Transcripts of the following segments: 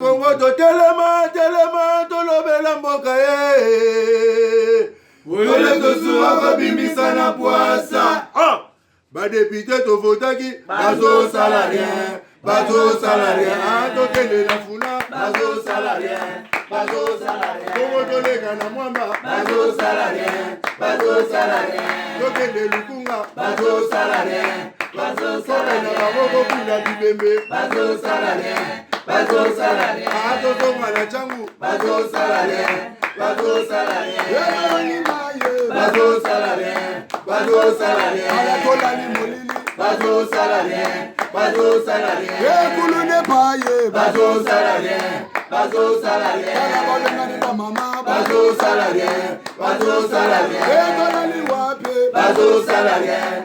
Congo to telema to lobela mboka Ole to suwa ko bimbisa na poasa. Ba député to votaki bazo salarien. To kende na funa bazo salarien. Congo to lega na mwamba bazo salarien. To kende lukunga bazo salarien. Na baboko kuna bibembe bazo salarien. Ato mwana changu bazo salarien. Alakola ni molili bazo salarien. Kulu ne paye bazo salarien. Alakola ni mama bazo salarien. Ekola ni wape bazo salarien.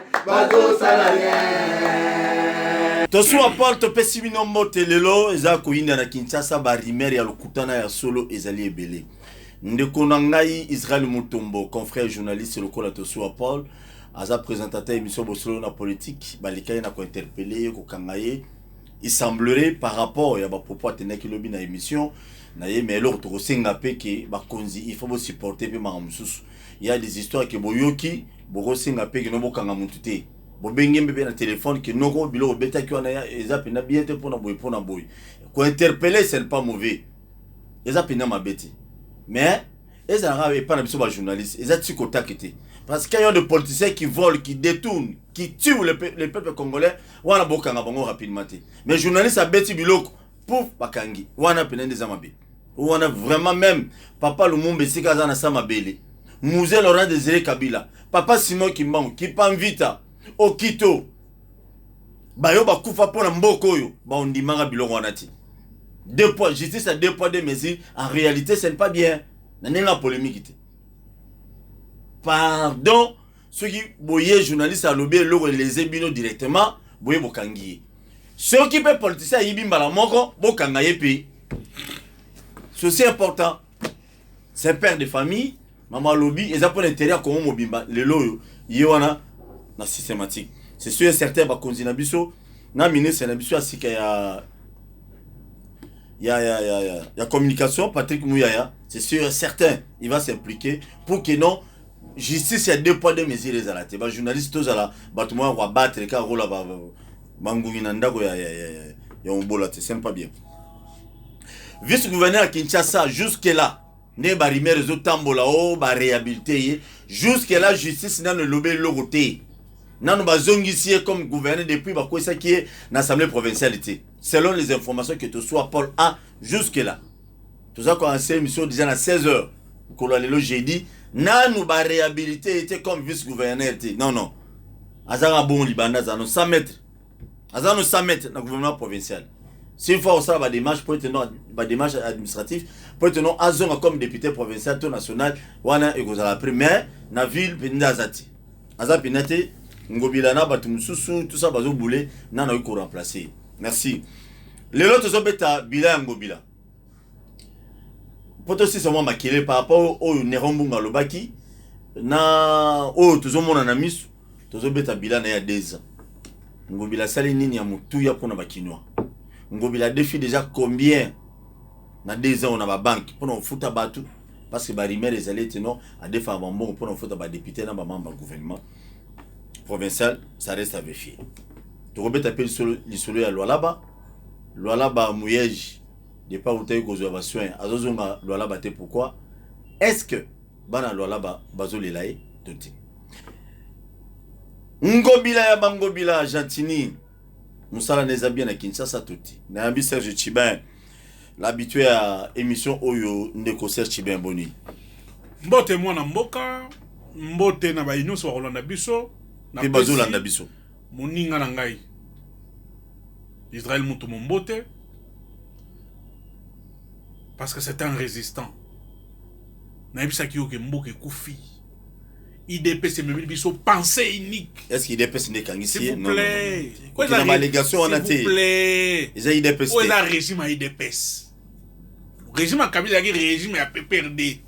Tosuwa Paul topesi bino mbote lelo eza koyinda na Kinshasa ba rimere ya lokutana ya solo ezali ebele. Ndeko na ngai Israël Mutombo, confrère journaliste lokola Tosuwa Paul, aza présentateur émission Bosolo na politique, balikaye na ko interpeller ko kangaye. Il semblerait par rapport ya ba propos atenaki lobi na émission na ye mais alors to senga peke ba konzi il faut supporter pe mamususu. Il y a des histoires que boyoki bo senga peke no bokanga mutute. Bobenge mbebe na téléphone que noko bilo beta ki wana ya ezape na bien te pona boy. Ko interpeller c'est pas mauvais. Ezape na mabeti. Mais ils n'arrivent pas à être journalistes. Ils sont takete. Parce qu'il y a des politiciens qui volent, qui détournent, qui tuent le peuple congolais. On a beaucoup rapidement. Mais les journalistes à Betty Biloko, pouf, bakangi. On a peine des amabe. On a vraiment même Papa Lumumba Sikaza na Samabele. Mouze Laurent Désiré Kabila. Papa Simon Kimbangu, qui Vita, Okito. Bayo bakufa pona mboko yo. Ba ondimanga biloko wanati. Deux poids, justice à deux poids, deux mesures. En réalité, ce n'est pas bien. Il y a une polémique. Pardon, ceux qui voyaient journalistes à l'obé, les ébino directement, voyaient Bokangi. Ceux qui peuvent politiciens à Yibimba la moko, Bokangaye pays. C'est important. C'est père de famille, maman lobby, ils ont intérêt à comment Mobimba, les loyaux, Yoana, na systématique. C'est sûr et certain, Bakonzi Nabiso, na ministre Nabiso, ainsi qu'il y a. Il y a communication, Patrick Mouyaya, c'est sûr et certain, il va s'impliquer pour que non, justice, il y a deux poids, deux mesures les alates. Les journalistes, tous à la bâtiment, on va battre les cas, on va Bangunginanda, il y a un beau là, c'est pas bien. Vice-gouverneur à Kinshasa, jusque-là, ne barimé réseau tambola, oh, ba réhabilité, jusque-là, justice n'a le lobé l'oroté. N'a pas zongissier comme gouverneur depuis, bah, quoi ça qui est l'Assemblée provinciale. Selon les informations que tu sois Paul A, jusque-là. Tout ça, quand on a une émission déjà à 16h, quand on a jeudi, n'a nous pas réhabilité était comme vice-gouverneur. Non. Azara bon Libanais, nous 100 mètres. Azara nous 100 mètres dans le gouvernement provincial. Si une fois on sort la démarche pour être non, la démarche administrative, pour être non, Azon comme député provincial, tout national, wana et la première, na ville, Pendazati. Azara Pinate, Ngobilana, Batumususu, tout ça, Bazo Boulé, n'a eu qu'on remplacer. Merci. Les autres sont bêta bila ngobila. Poto si sama makele par rapport au Nerombunga lobaki na o tuzo mona na misu tuzo bêta bila na ya 2 ans. Ngobila sali nini ya mutu ya pona bakinwa. Ngobila défi déjà combien na 2 ans on a ba banque pour on futa batu parce que ba rimer les allées non à défendre bon pour on futa ba député na ba membre du gouvernement provincial ça reste à vérifier. Tu rebêta appel sur l'isolo ya Lualaba. Lualaba Mouyeji, de pas où tu as eu besoin de soins. Azozonga Lualaba te pourquoi? Est-ce que Bana Lualaba Bazolelae Toti Ngobila ya Bangobila Gentini Moussala Nezabia na Kinshasa Toti. Nabi Serge Chibin, l'habitué à émission Oyo Ndeko Serge Chibin Boni. Mbote mwana mboka, mbote na bayino so Rolanda biso, na Bazolanda biso. Moninga na ngai. Israël Mutombo mbote. Parce que c'est un résistant. Naibisa ki yoke mboke koufi. IDP c'est même biso pensée unique. Est-ce qu'IDP c'est des kangissiers? S'il vous plaît. Quoi la allégation on a été. S'il vous plaît. Ils ont IDP. Où est le régime à IDPS? Régime à Kabila qui régime à PPRD.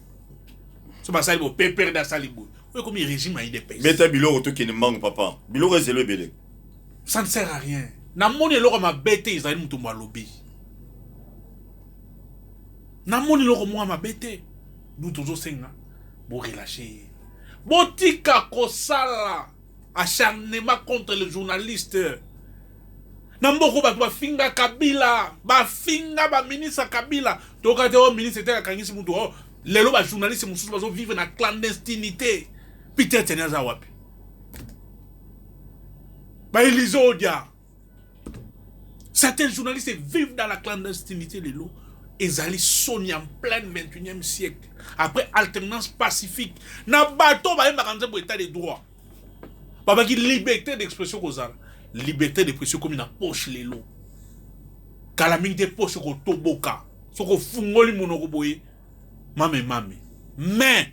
Ce pas ça il faut PPRD à Salibou. Où est comme régime à IDPS? Beta Bilo to qui ne manque papa. Bilo est le belé. Ça ne sert à rien. Na moni loko ma bête Israël Mutombo lobby. namoni loko mwa mabete nous toujours senga bo relâcher botika kosala acharnement contre les journalistes Namboko ba finga Kabila ba ministre Kabila toka te o ministre te akangisi mutu o lelo ba journaliste mususu bazo vivre na clandestinité Peter Tenaza wapi ba Elizodia certains journalistes vivent dans la clandestinité lelo ezali soni en plein 21e siècle après alternance pacifique na bato ba yemba kanze bo état de droit baba ki liberté d'expression kozala liberté d'expression comme une poche lelo calamité poche ko toboka soko fungoli monoko boye mame mais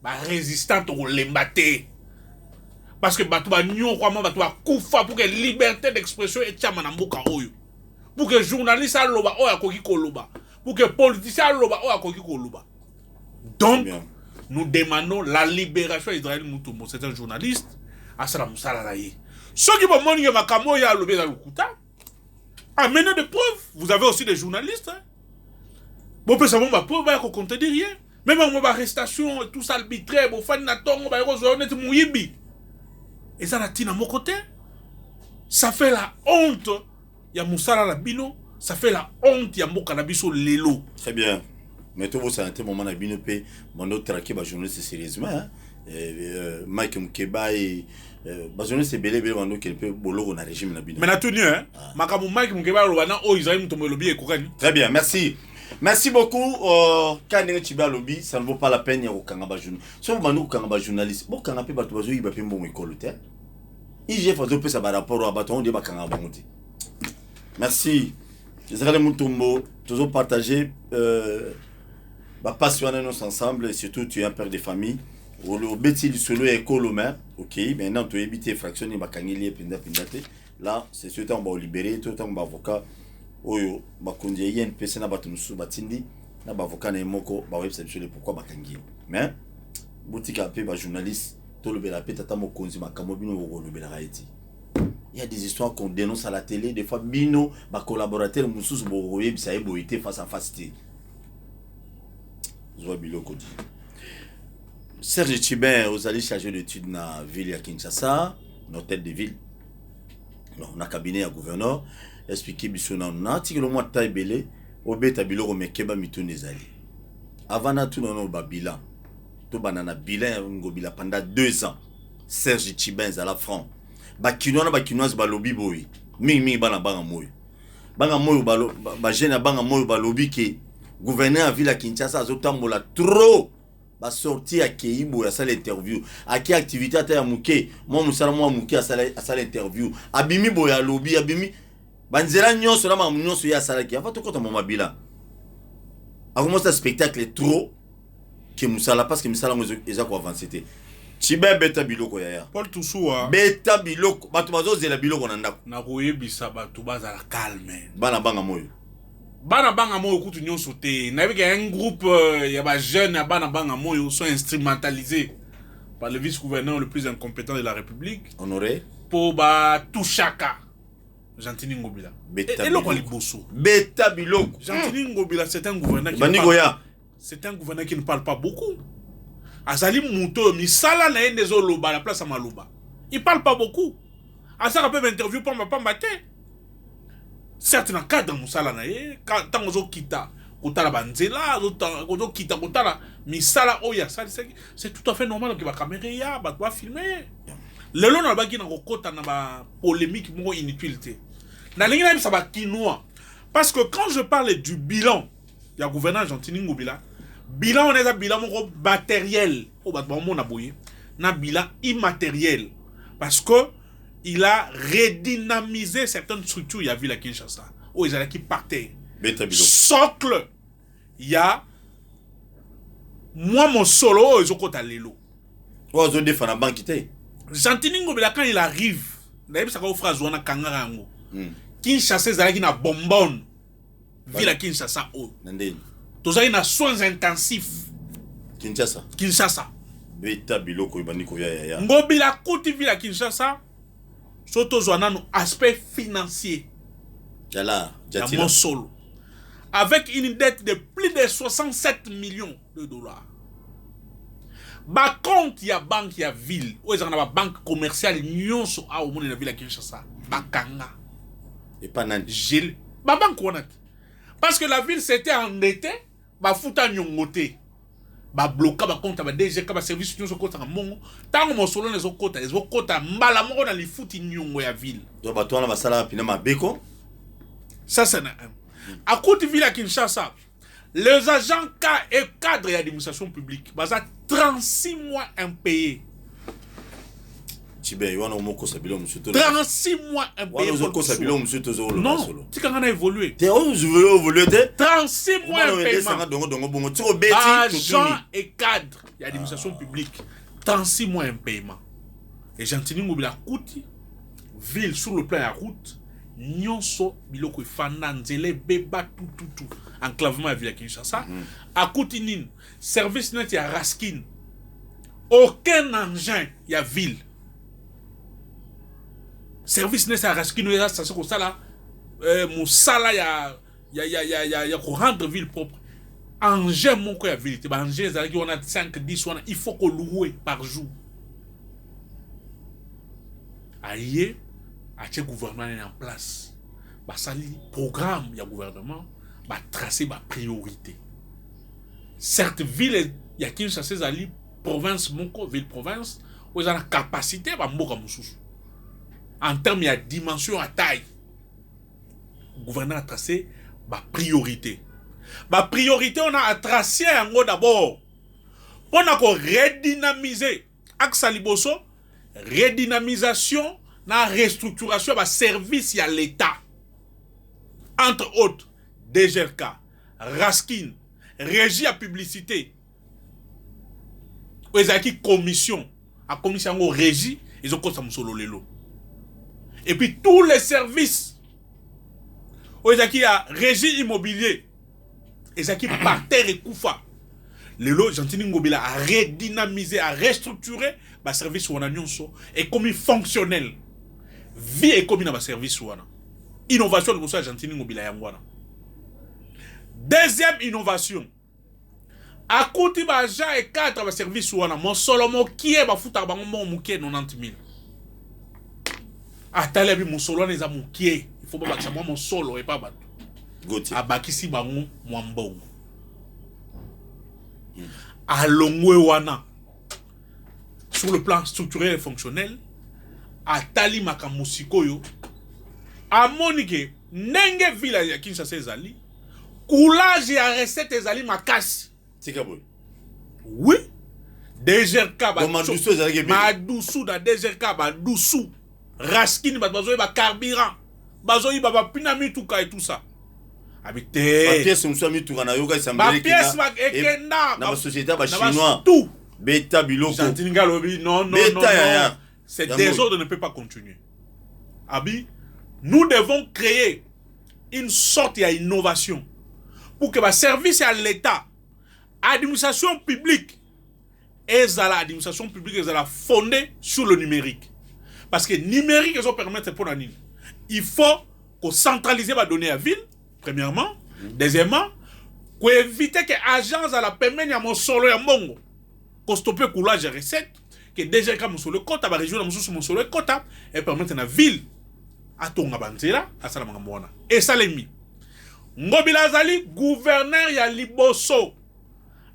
ba résistant ko lembate parce que bato ba nyon kwa bato ba kufa pour que liberté d'expression et chama na mboka oyo pour que journaliste a loba oya koki koloba pour que politicien a loba oya koki koloba donc nous demandons la libération d'Israël Mutombo c'est un journaliste à Salam Salalaye. Ceux qui vont monier ma camoya à l'obé dans le Kouta, amenez des preuves. Vous avez aussi des journalistes. Hein? Bon, peut savoir ma preuve, qu'on compte de rien. Même en arrestation, tout ça arbitraire, bon, fan naton, on va honnête mouyibi. Et ça n'a pas à mon côté. Ça fait la honte. Il y a Moussala Labino, ça fait la honte. Il y a Mokanabiso Lelo. Très bien. Mais tout ça a été un moment à Bino P. Mon autre traqué, bah, journaliste sérieusement. Hein? Mike Mkeba et Bazoné c'est belé wando quelque peu bolo na régime na bino. Mais na tenu hein. Makamu Mike Mkeba lobana o Israël mutombo lobi e kokani. Très bien, merci. Merci beaucoup. Quand on est lobby, ça ne vaut pas la peine ya kokanga ba journaliste. So banu kokanga ba journaliste. Bo kanga pe bato bazo yiba pe mbongo école te. IGF fazo pe ça ba rapport à bato on dit ba kanga ba muti. Merci. Israël mutombo toujours partager ba passionner nous ensemble et surtout tu es un père de famille. Le bêtis du solo est colomé, ok, maintenant tu évites fractionner ma canili et pindate. Là, c'est ce temps on va libérer, tout le temps on va avocat. Oyo, ma conduit y a une personne à battre nous batindi, na avocat n'est moko, ba web c'est pourquoi bakangi. Mais, boutique à paix, journaliste, tout le bel paix, tata mo conduit ma camobino au le bel Haïti. Il y a des histoires qu'on dénonce à la télé, des fois bino, ma collaborateur moussous bo web ça est face à face. Je vois biloko dit. Serge Tchibin, vous allez charger d'études dans la ville à Kinshasa, notre tête de ville. On a cabinet à gouverneur, expliquer bisona na tikelo mo taibele, obeta biloko mekeba mitonezali. Avant na tout non ba bilan. To banana bilan ngobila pendant 2 ans. Serge Tchibin à la franc. Ba kinoana ba kinoise ba lobby boy. Mingi bana banga moyo. Banga moyo ba jeune banga moyo ba lobby ke gouverneur à ville à Kinshasa azotambola trop. Ba sorti à Keibo à sa l'interview à qui activité à ta mouké moi mouké à sa l'interview abimi boya lobby abimi banzela nyonso na nyonso ya sala ki avant to kota mama bila a commencé un spectacle trop que musala parce que musala ngo eza ko avancer te Tchibin beta biloko ya Paul Toussoua beta biloko bato bazo zela biloko na ndako na koyebisa bato bazala calme bana banga moyo bana banga moyo kutu nyonso te na yebika un groupe ya ba jeunes ya bana banga moyo sont instrumentalisés par le vice-gouverneur le plus incompétent de la République honoré pour ba Touchaka Gentini Ngobila et loko liboso beta biloko Gentini Ngobila c'est un gouverneur c'est un gouverneur qui ne parle pas beaucoup azali muto misala na yende zo loba la place à Maloba il parle pas beaucoup asa ka pe interview pour ma te certes dans cadre musala na ye tant ozo kita kotala banzela ozo kita kotala misala oya c'est tout à fait normal que ba caméra ya ba doit filmer lelo na ba kina kokota na ba polémique mo inutilité na lingi na ça ba kinois parce que quand je parle du bilan ya gouverneur Gentini Ngobila bilan on est un bilan matériel au ba bon na boye na bilan immatériel parce que il a redynamisé certaines structures. Il y a vu la Kinshasa. Oh, ils allaient qui partaient. Socle. Il y a. Moi, mon solo, ils ont côté à l'élo. Oh, ils ont défendu la banque. Gentini Ngobila, quand il arrive, d'ailleurs, ça va offrir Zouana Kangarango. Kinshasa, ils allaient qui na bonbonne. Ville à Kinshasa. Oh. Tous ils ont soins intensifs. Kinshasa. Beta biloko ibaniko ya. Ngobila kuti ville à Kinshasa. Surtout un aspect financier. Yala, mon solo. avec une dette de plus de 67 millions de dollars. Ba compte ya banque ya ville, ou ils ont une banque commerciale nyonso a au monde na ville à Kinshasa. Ba kanga. Et pas nan. Gilles. Ba banque wana. Parce que la ville s'était endettée, ba futa nyongote. Ba bloquer ba compte ba DG ka ba service nyonso kota na mongo. Tango mo solo les okota, les okota mbala moko na li futi nyongo ya ville. Donc ba toi na ba sala pina ma beko. Ça c'est un. À côté ville à Kinshasa, les agents et cadres de l'administration publique, ils ont 36 mois impayés. 36 mois impayés. Non, tu as évolué. 36 mois impayés. Agents et cadres de l'administration publique, 36 mois impayés. Et j'entends que la ville sur le plan de la route, nyonso biloko fanda nzele beba tout enclavement à ville Kinshasa à Koutinine service net ya Raskin aucun engin ya ville service net ya Raskin ya station ko sala musala ya ko rendre ville propre engin moko ya ville te ba engin ezalaki on a 5 10 wana il faut qu'on loue par jour aïe le gouvernement est en place. Le programme du gouvernement va tracer ma priorité. Certes, ville, il y a qui sont ali province, monko, ville province, où ils ont la capacité à mboka mususu. En termes de dimension à taille, le gouvernement a tracé ma priorité. Ma priorité, on a tracé en gros d'abord. On a redynamiser. Axe Liboso, redynamisation. La restructuration de service à l'État. Entre autres, DGRK, Raskin, Régie à publicité. Ils ont qui commission. À commission de régie, ils ont comme solo lelo. Et puis tous les services. Ils ont qui à régie immobilier. Ils ont qui parterre et koufa. Lelo, Gentini Ngobila a redynamisé, a restructuré le service ou et comme fonctionnel. Vie et comme dans service wana. Innovation de Argentine mobile yangwana. Deuxième innovation. À côté ba agent et cadre ba service wana mon solo mo kié ba futa ba mo muké 90 000. Atale bi mon solo les amuké. Il faut pas que ça mon solo et pas bato. Goti. Abakisi bango mwambongo. Alongwe wana. Sur le plan structurel et fonctionnel, atali makamusiko yo amonike nenge village ya Kinshasa ezali coulage ya recette ezali makasi tika boy oui DGRK ba madusu ezali madusu da DGRK ba dusu Raskin ba bazoyi ba carburant bazoyi ba pina mituka et tout ça habite ba pièce musa mituka na yoka ba isambele pièce ba ekenda na ba société ba chinois tout beta biloko Santininga lobi non Cet désordre ne peut pas continuer. Abi, nous devons créer une sorte d'innovation pour que le service à l'État, l'administration publique, l'administration publique est fondée sur le numérique. Parce que le numérique, ils ont permis pour la ligne. Il faut qu'on centralise les données à ville, premièrement. Deuxièmement, qu'on évite que l'agence à la paiement à mon solo et à mongo, qu'on stoppe le coulage de recettes. Que déjà comme sur le côté la région sur le côté et permettre la ville à tonga banzela à salama mwana et ça les mis ngobila zali gouverneur ya Liboso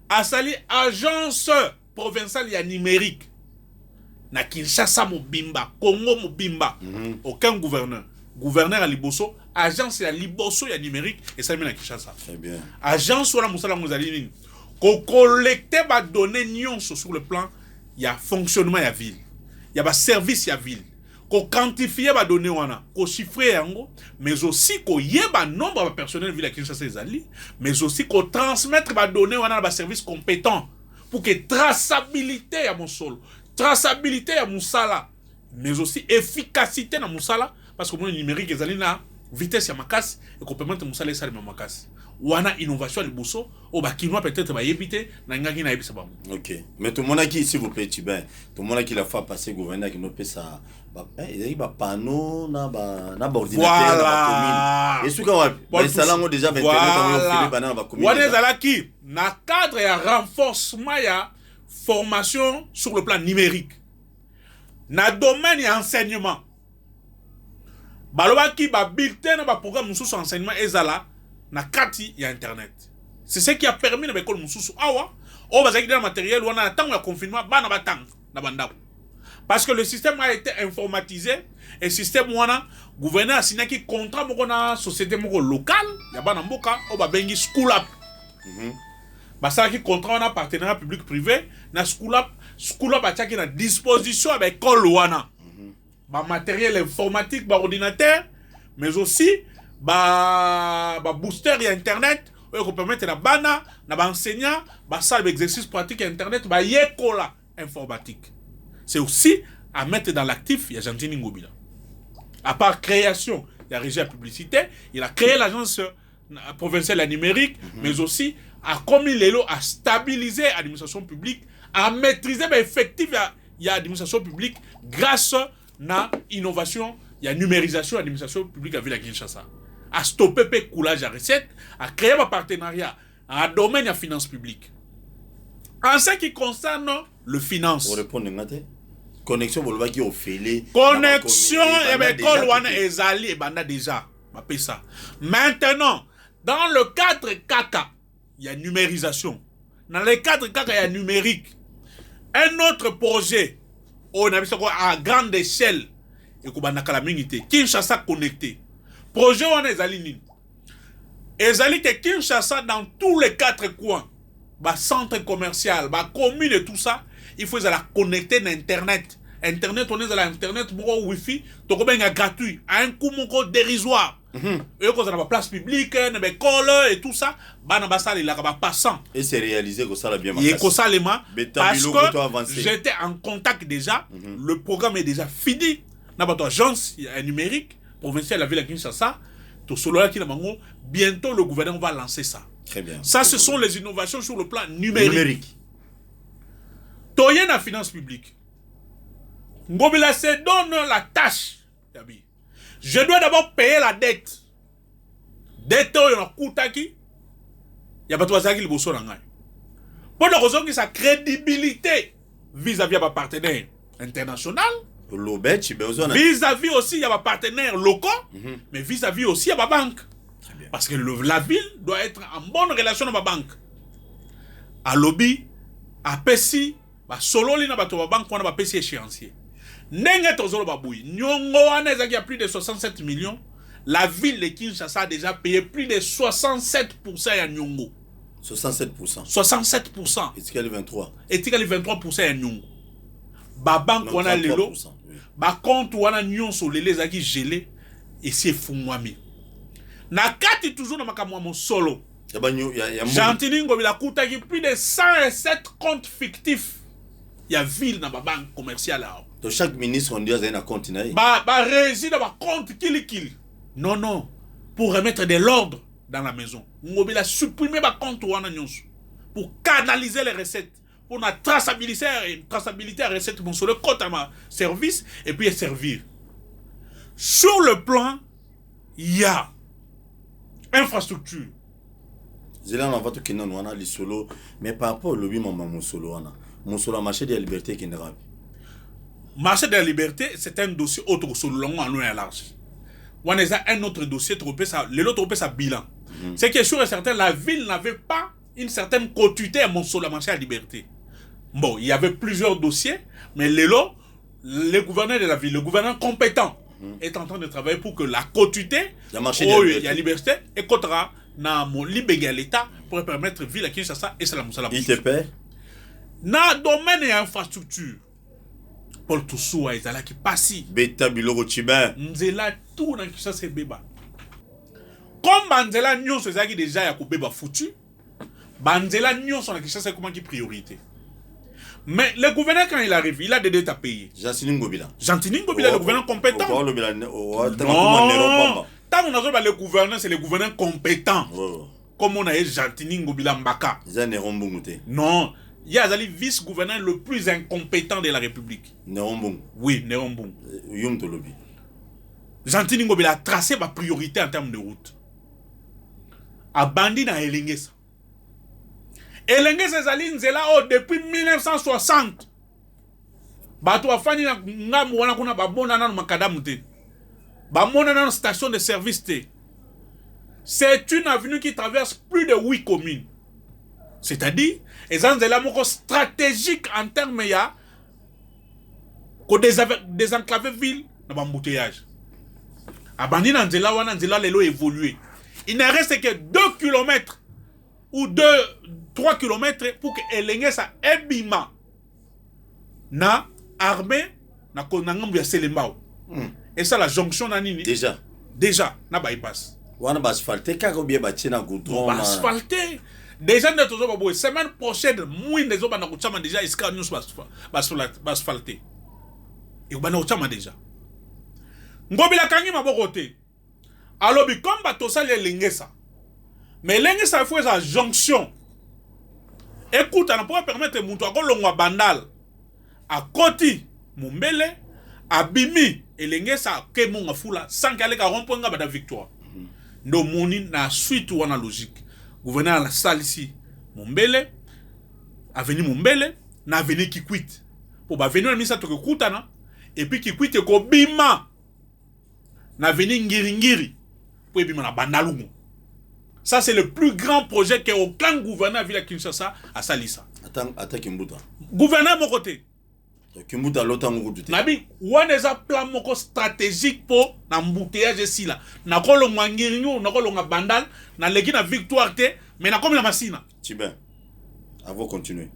asali agence provinciale ya numérique na Kinshasa mobimba Congo mobimba aucun gouverneur à Liboso agence ya Liboso ya numérique et ça na Kinshasa très bien agence wala musala ngozali nini ko collecter ba données nyonso sur le plan il y a fonctionnement ya ville il y a service ya ville ko quantifier ba données wana ko chiffrer yango mais aussi ko yeba nombre de personnel ville Kinshasa ezali mais aussi ko transmettre ba données wana ba service compétent pour que traçabilité ya mon solo traçabilité ya musala mais aussi efficacité na musala parce que mon numérique ezali na vitesse ya makasi et ko permettre musala esali ma makasi wana innovation liboso o ba kinwa peut-être ba yebite na ngaki na yebisa bango. OK. Mais tout le monde qui s'il vous plaît Tibin, tout le monde qui la fait passer gouverneur qui nous peut ça il y a panneau na ordinateur na commune. Et ce qu'on ça là déjà 21 ans on ba commune. Wana zalaki na cadre ya renforcement ya formation sur le plan numérique. Na domaine ya enseignement. Balobaki ba bulletin na ba programme sous enseignement ezala na kati ya internet. C'est ce qui a permis na école mususu awa o bazaki dans matériel wana na tango ya confinement bana batang na bandako. Parce que le système a été informatisé et le système wana gouverneur a signé qui contrat moko na société moko locale ya bana mboka o ba bengi school up. Basala qui contrat wana partenariat public privé na school up a tchaki na disposition avec école wana. Ba matériel informatique, ba ordinateur, mais aussi ba booster et internet, qui permettent na bana, na ba enseignant, ba salle d'exercice pratique internet, ba yekola informatique. C'est aussi à mettre dans l'actif, il y a Jantini Ngobila. À part création, il y a régie à publicité, il a créé l'agence provinciale à numérique, mais aussi à commis les lots, à stabiliser l'administration publique, à maîtriser l'effectif il y a l'administration publique grâce à l'innovation, il y a numérisation de l'administration publique à Ville Kinshasa. À stopper le coulage à recettes, à créer un partenariat dans le domaine de la finance publique. En ce qui concerne le finance. Pour répondre, connexion, vous le au fêlé. Connexion, et bien, Kolwana Ezali, et Banda déjà. Ça. Maintenant, dans le cadre KAKA, il y a numérisation. Dans le cadre KAKA, il y a numérique. Un autre projet, on a vu ça à grande échelle, et qu'on a calamité. Kinshasa connecté. Projet, on a Ezali. Ezali, que Kinshasa, dans tous les 4 coins, centre commercial, commune et tout ça, il faut la connecter à Internet. Internet, on est à l'Internet, Wi-Fi, donc on est gratuit, à un coût dérisoire. Et quand on a la place publique, on a école et tout ça, il a passant. Et c'est réalisé que ça l'a bien marqué. Et que ça parce que j'étais en contact déjà, le programme est déjà fini. Dans notre agence numérique, provinciale de la ville de Kinshasa, bientôt le gouvernement va lancer ça. Très bien. Ça, ce sont les innovations sur le plan numérique. Toyen la finance publique. Ngobila se donne la tâche. Je dois d'abord payer la dette. Dette, il y a un coup qui. Il y a pas de qui le bosso dans la pour la raison que sa crédibilité vis-à-vis de ma partenaire international. Vis-à-vis aussi, il y a des partenaires locaux, mais vis-à-vis aussi, il y a des banques. Parce que la ville doit être en bonne relation avec la banque. À lobby, à PESI, solo li na bato ba banque wana ba PESI échéancier. Ndenge tozolo baboui. Nyongo wana ezaki a plus de 67 millions. La ville de Kinshasa a déjà payé plus de 67% à Nyongo. 67%. 67%. Et tikali 23. Et tikali 23% à Nyongo. Ba banque wana lelo. Ba compte wana nyonso lele ezaki gelé et c'est fumwami. Na kati toujours na makamwa solo. Jantini Ngobila Koutaki plus de 107 comptes fictifs. Il y a ville dans ma banque commerciale là. Donc chaque ministre on dit un compte naï. Réside dans ma compte kili. Non. Pour remettre de l'ordre dans la maison. Ngobila supprimer ma compte wana nyonso pour canaliser les recettes. Pour la traçabilité à recette mon solo compte à ma service et puis servir. Sur le plan, il y a infrastructure. Zélan on va tout kinon wana li solo mais par rapport au lobby mon solo wana. Mon solo marché de la liberté qui n'est pas. Marché de la liberté, c'est un dossier autre solo long en long et large. On a un autre dossier trompé ça, l'autre trompé ça bilan. C'est que sûr et certain la ville n'avait pas une certaine quotité à mon solo marché de la liberté. Bon, il y avait plusieurs dossiers, mais le gouverneur de la ville, le gouverneur compétent est en train de travailler pour que la quotité, il y a liberté et quotera na mon libégal l'État pour permettre ville à Kinshasa et c'est la Moussala. Il te paie? Na domaine et infrastructure. Paul Toussou a ezala qui passe. Beta biloko Tibin. Nzela tout dans Kinshasa c'est beba. Comme Banzela Nyon c'est ça qui déjà ya ko beba foutu. Banzela Nyon sont dans Kinshasa comment qui priorité. Mais le gouverneur quand il arrive, il a des dettes à payer. Jantini Ngobila. Jantini Ngobila le gouverneur compétent. Non. Tant on a le gouverneur, c'est le gouverneur compétent. comme on a Jantini Ngobila Mbaka. Non, il y a le vice-gouverneur le plus incompétent de la République. Nerombung. Oui, Nerombung. Yum Tolobi. Jantini Ngobila a tracé ma priorité en termes de route. A bandi na Elengesa. Elengesa ezali nzela depuis 1960. Bato afani na ngamu wana kuna babona na makadamu te. Bamona na station de service te. C'est une avenue qui traverse plus de 8 communes. C'est-à-dire, ezanzela moko stratégique en termes ya ko désenclaver ville na bambouteillage. Abandi na nzela wana nzela lelo évolué. Il ne reste que 2 km ou 3 km pour que Elengesa ebima na armée na konangambu ya Selembao. Et ça la jonction na nini? Déjà na bypass. Wana basfalté ka bien batina goudron. Basfalté. Déjà na tozo babo semaine prochaine mouine des oba na kuchama déjà iska news basfalté. Et bana kuchama déjà. Ngobila kangi maboko te. Alobi comme bato sali Elengesa. Mais Elengesa faut sa jonction. Écoute, on peut permettre mutu akolongwa bandal. A koti Mumbele abimi Elengesa ke munga fula sans qu'elle ka romponga bada victoire. Ndo moni na suite wana logique. Gouverneur la salle ici Mumbele avenue Mumbele na avenue Kikwit. Pour ba venir misa to kutana et puis Kikwit ko bima na avenue Ngiringiri pour bima na bandalungu. Ça c'est le plus grand projet qu'aucun gouverneur ville à Kinshasa a salisa. Attends Kimbuta. Gouverneur mon côté. Kimbuta l'autre ngoutou. Nabi, ouan eza plan moko stratégique pour n'embouteillage ici là. Na kolo mangirinyo, na kolo bandal, na legi na victoire te, mais na comme la masina. Tibin. Avant continuer.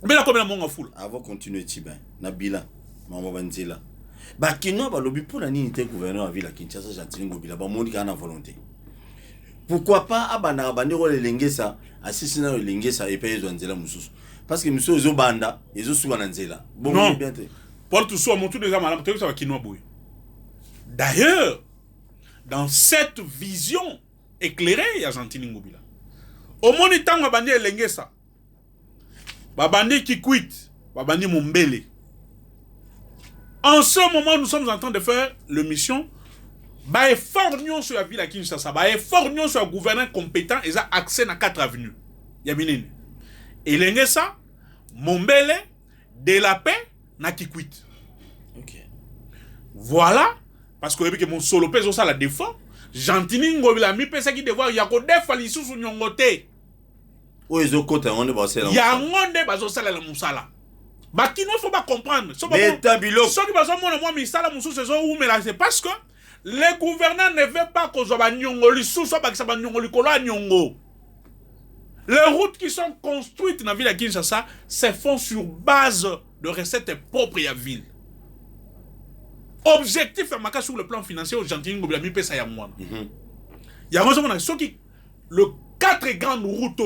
Mais na comme la monga foule. Avant continuer Tibin. Na bila, maman banzela. Ba kino ba lobi pour la nité gouverneur à ville à Kinshasa Jantini Ngobila ba moni kana volonté. Pourquoi pas abana abandero le lengesa, assisina le lengesa et payer zonzela mususu. Parce que monsieur Zobanda, ils ont souvent nzela. Bon, non. Bien Paul tout soit mon tout déjà madame, ça va kino boui. D'ailleurs, dans cette vision éclairée, il y a Jantini Ngobila. Au moins il tang abandi lengesa. Babandi Kikwit, babandi Mumbele. En ce moment, nous sommes en train de faire le mission. Bah effort nion sur la ville à Kinshasa, bah effort nion sur le gouverneur compétent, ils ont accès à 4 avenues. Yaminene. Elengesa, Mumbele, De la Paix, na Kikwit. OK. Voilà, parce que mon solo pèse ça la défend. Jantini Ngobila mi pèse qui devoir yako defa lisusu nyongote. O ezo kota on ba sala. Ya ngonde bazo sala la musala. Ba kino faut pas comprendre. So Mais tabilo. So ki bazo mona moi misala mususu so ou mais là c'est parce que le gouverneur ne veut pas que zoba nyongo lisusu ba kisaba nyongo likolo nyongo. Les routes qui sont construites dans la ville de Kinshasa se font sur base de recettes propres à la ville. Objectif sur le plan financier, Jantini Ngobila mi pesa ya mwana. Il y a un ceux qui le 4 grandes routes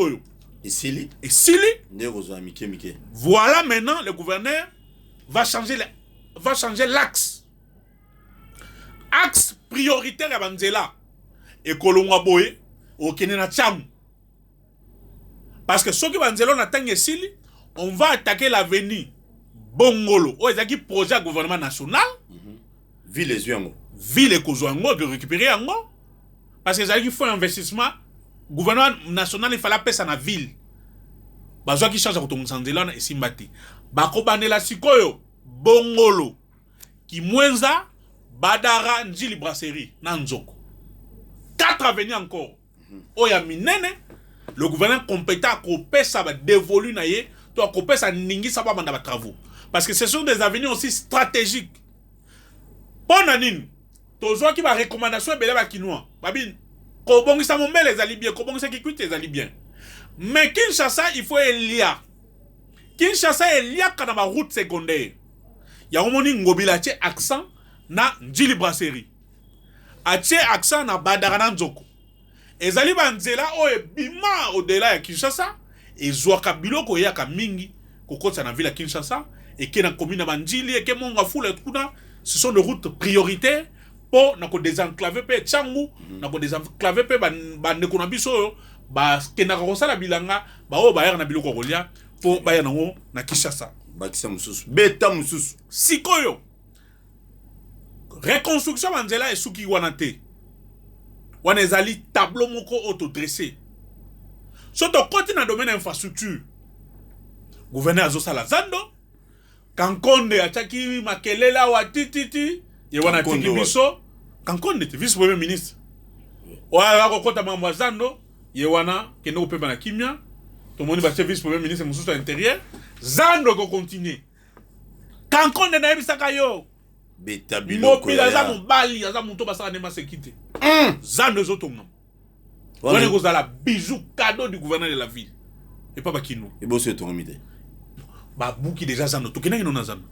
et Sili voilà maintenant le gouverneur va changer l'axe. Axe prioritaire à Banzela et Kolongwa Boye au Kenena Tcham. Parce que ceux qui vont dire on va attaquer l'avenue Bongolo. Oh, c'est un projet gouvernement national. Ville et Zuango. Ville et Kozouango de récupérer Ango. Parce que il faut un investissement. Gouvernement national, il fallait payer ça dans la ville. Bazo qui change à Kotonsanzelana et Simbati. Bako Banela Sikoyo, Bongolo, Kimwenza, Badara, Njili Brasserie, Nanzoko. 4 avenues encore. Oya Minene. Le gouvernement compétent a coupé ça va dévolu naie, to a coupé ça ningi ça va mandaba travaux. Parce que ce sont des avenues aussi stratégiques. Ponanin, tozo qui va recommandation belé ba kinoa. Babin, ko bongi sa mombe les ali bien, ko bongi sa Kikwit les ali bien. Mais Kinshasa il faut elia. Kinshasa elia kana ba route secondaire. Ya omoni Ngobila tie accent na Njili Brasserie. A tie accent na Badara Nzoko. Ezali banzela o ebima au-delà ya Kinshasa ezwaka biloko yaka mingi kokotsa na ville ya Kinshasa et que na commune na Banjili et que monga fula kuna ce sont des routes prioritaires pour na ko désenclaver pe Tchangu na ko désenclaver pe ba ndeko na biso ba kena kosala bilanga ba o ba na biloko kolia po ba yango na Kinshasa bakisa mususu beta mususu sikoyo reconstruction manzela esuki wana te wana ezali tableau moko autodressé soto koti na domaine infrastructure gouverneur azosala zando Kankonde ataki makelela wa tititi ye wana tiki biso Kankonde te vice premier ministre wa kokota mambo zando ye wana kende kopemba na kimia to moni ba vice premier ministre mususu intérieur zando ko continuer Kankonde na yebisaka yo beta biloko mobile za mobali aza muto basaka ne masekite zando ezotonga wana kozala bijou cadeau du gouverneur de la ville et pas bakino et bosso etongamite babuki déjà zando tokenaki na zando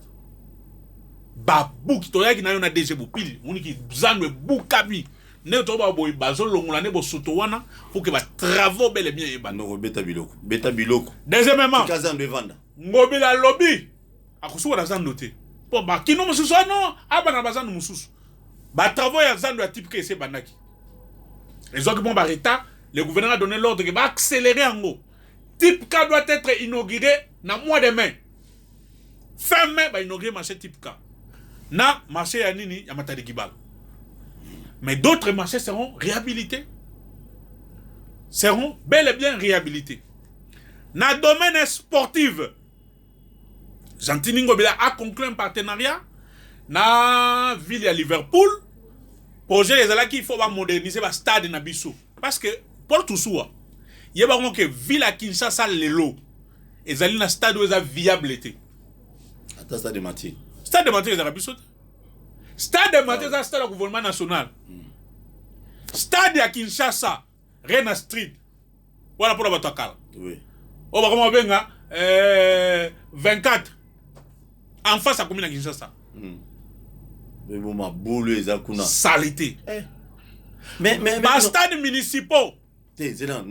babuki toyaki na yo na DG Bopili moniki zando ebukami ne to ba boy bazolongola ne bosoto wana pour que ba travaux bel et bien eba no beta biloko deuxièmement kazando evanda ngobila lobby akusuka na zando te po ba kino mususu no aba na bazando mususu ba travaux ya zando ya type que c'est bandaki les autres bon ba état le gouvernement a donné l'ordre que va accélérer en haut type K doit être inauguré na mois de mai fin mai ba inaugurer marché type K na marché ya nini ya Matadi Kibala. Mais d'autres marchés seront réhabilités. Seront bel et bien réhabilités. Dans le domaine sportif, Jean-Tini Ngobila a conclu un partenariat dans la ville de Liverpool. Projet les qui il faut moderniser le stade na biso. Parce que pour tout ça, il y a que ville à Kinshasa lelo. Et un stade où est viable été. Attends, stade de Mathieu. Stade de Mathieu, c'est Stade de Mathieu, c'est le gouvernement national. Stade à Kinshasa, Rena Street. Voilà pour la Batakala. Oui. On va comment venga 24. En face à commune à Kinshasa. Mais bon, ma boule, les akuna. Salité. Mais stade municipal. C'est là,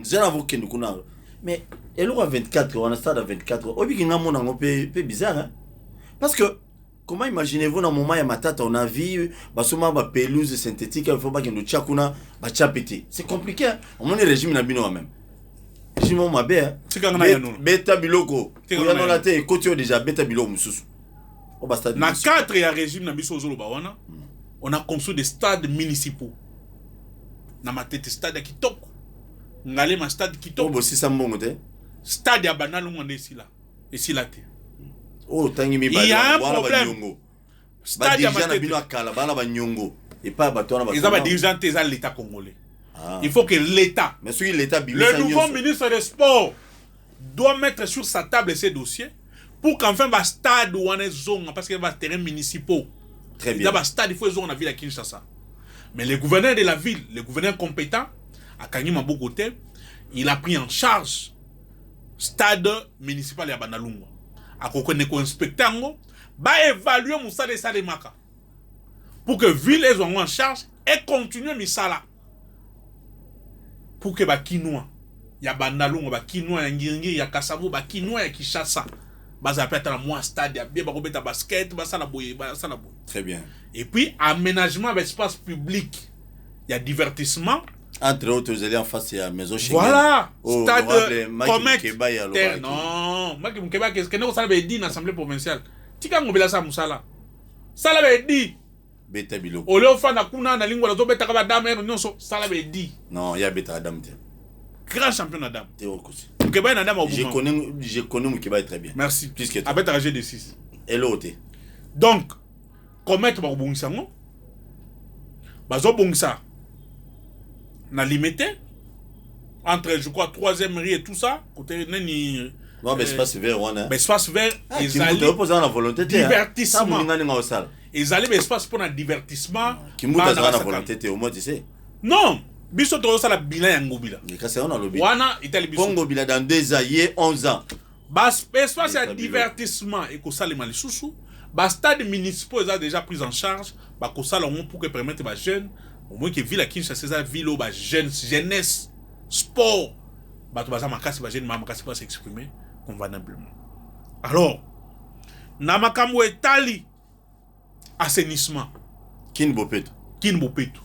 mais et là à 24, on a stade à 24. Obi qui n'a mon un peu bizarre, hein? Parce que comment imaginez-vous dans le moment où matata on a vu basoma ba pelouse synthétique il faut pas que nous tchakuna ba chapiti. C'est compliqué. Hein? On est régime na bino même. Régime ma bé. Beta biloko. On a la tête côté déjà beta biloko mususu. On ba stade. Na 4 ya régime na biso zolo ba wana. On a construit des stades municipaux. Na matete stade ya kitoko. Ngale ma stade kitoko. Oh, si ça mbongo te. Stade ya banalo ngande ici là. Ici là te. Oh, tangi mi ba. Il y a un problème. Stade ya bino akala bana ba nyongo. Et pas ba tona ba. Ils ont dirigeant à l'état congolais. Il faut que l'État. Mais celui l'État le nouveau ministre des Sports doit mettre sur sa table ces dossiers pour qu'enfin ba stade ou en zone parce qu'il y a des terrains municipaux. Très bien. Il y a stade il faut zone la ville à Kinshasa. Mais le gouverneur de la ville, le gouverneur compétent à Kanyima Bogoté, il a pris en charge stade municipal ya Banalungu. A kokoneko inspecteur ngo ba évaluer mon stade de Maka pour que ville les ont en charge et continuer misala pour que ba Kinois ya Banalungu ba Kinois ya Ngiringi ya Kasavu ba Kinois ya Kinshasa baza peut-être moi stade ya bien ba ko beta basket ba sala boye ba sala boye. Très bien. Et puis aménagement d'espace public, il y a divertissement. Entre autres, vous allez en face, il y a maison chez voilà. Oh, stade Comet. Non, Maki Mukeba, qu'est-ce que nous savons dit dans l'Assemblée provinciale? Tika ngobela sa musala. Ça l'avait dit. Beta bilo. Au lieu de na kuna na lingua zo beta kaba dame non so ça l'avait dit. Non, il y a beta Adam. Grand champion Adam. Théo Kosi. Mukeba na Adam au Je connais Mukeba très bien. Merci. Puisque avec un G de 6. Et l'autre. Donc, commettre ba bongisango. Bazo bongisa. Na limité entre je crois 3e riz et tout ça côté nani non mais espace vert on a mais espace vert ils allaient opposer la volonté divertissement ça ils allaient espace pour un divertissement qui muta za la volonté au moins tu sais non biso to ça la bilan ya ngobila mais quand c'est on a le bilan wana itali biso bongo bila dans 2 ans 11 ans bas espace ya divertissement et ko salema les sousou bas stade municipal ils a déjà pris en charge ba ko salon pour que permettre ba jeunes au moins que ville à Kinshasa c'est ville où ba jeunesse sport ba to ba makasi ba jeune makasi pas s'exprimer convenablement. Alors na makambo etali assainissement kin bopeto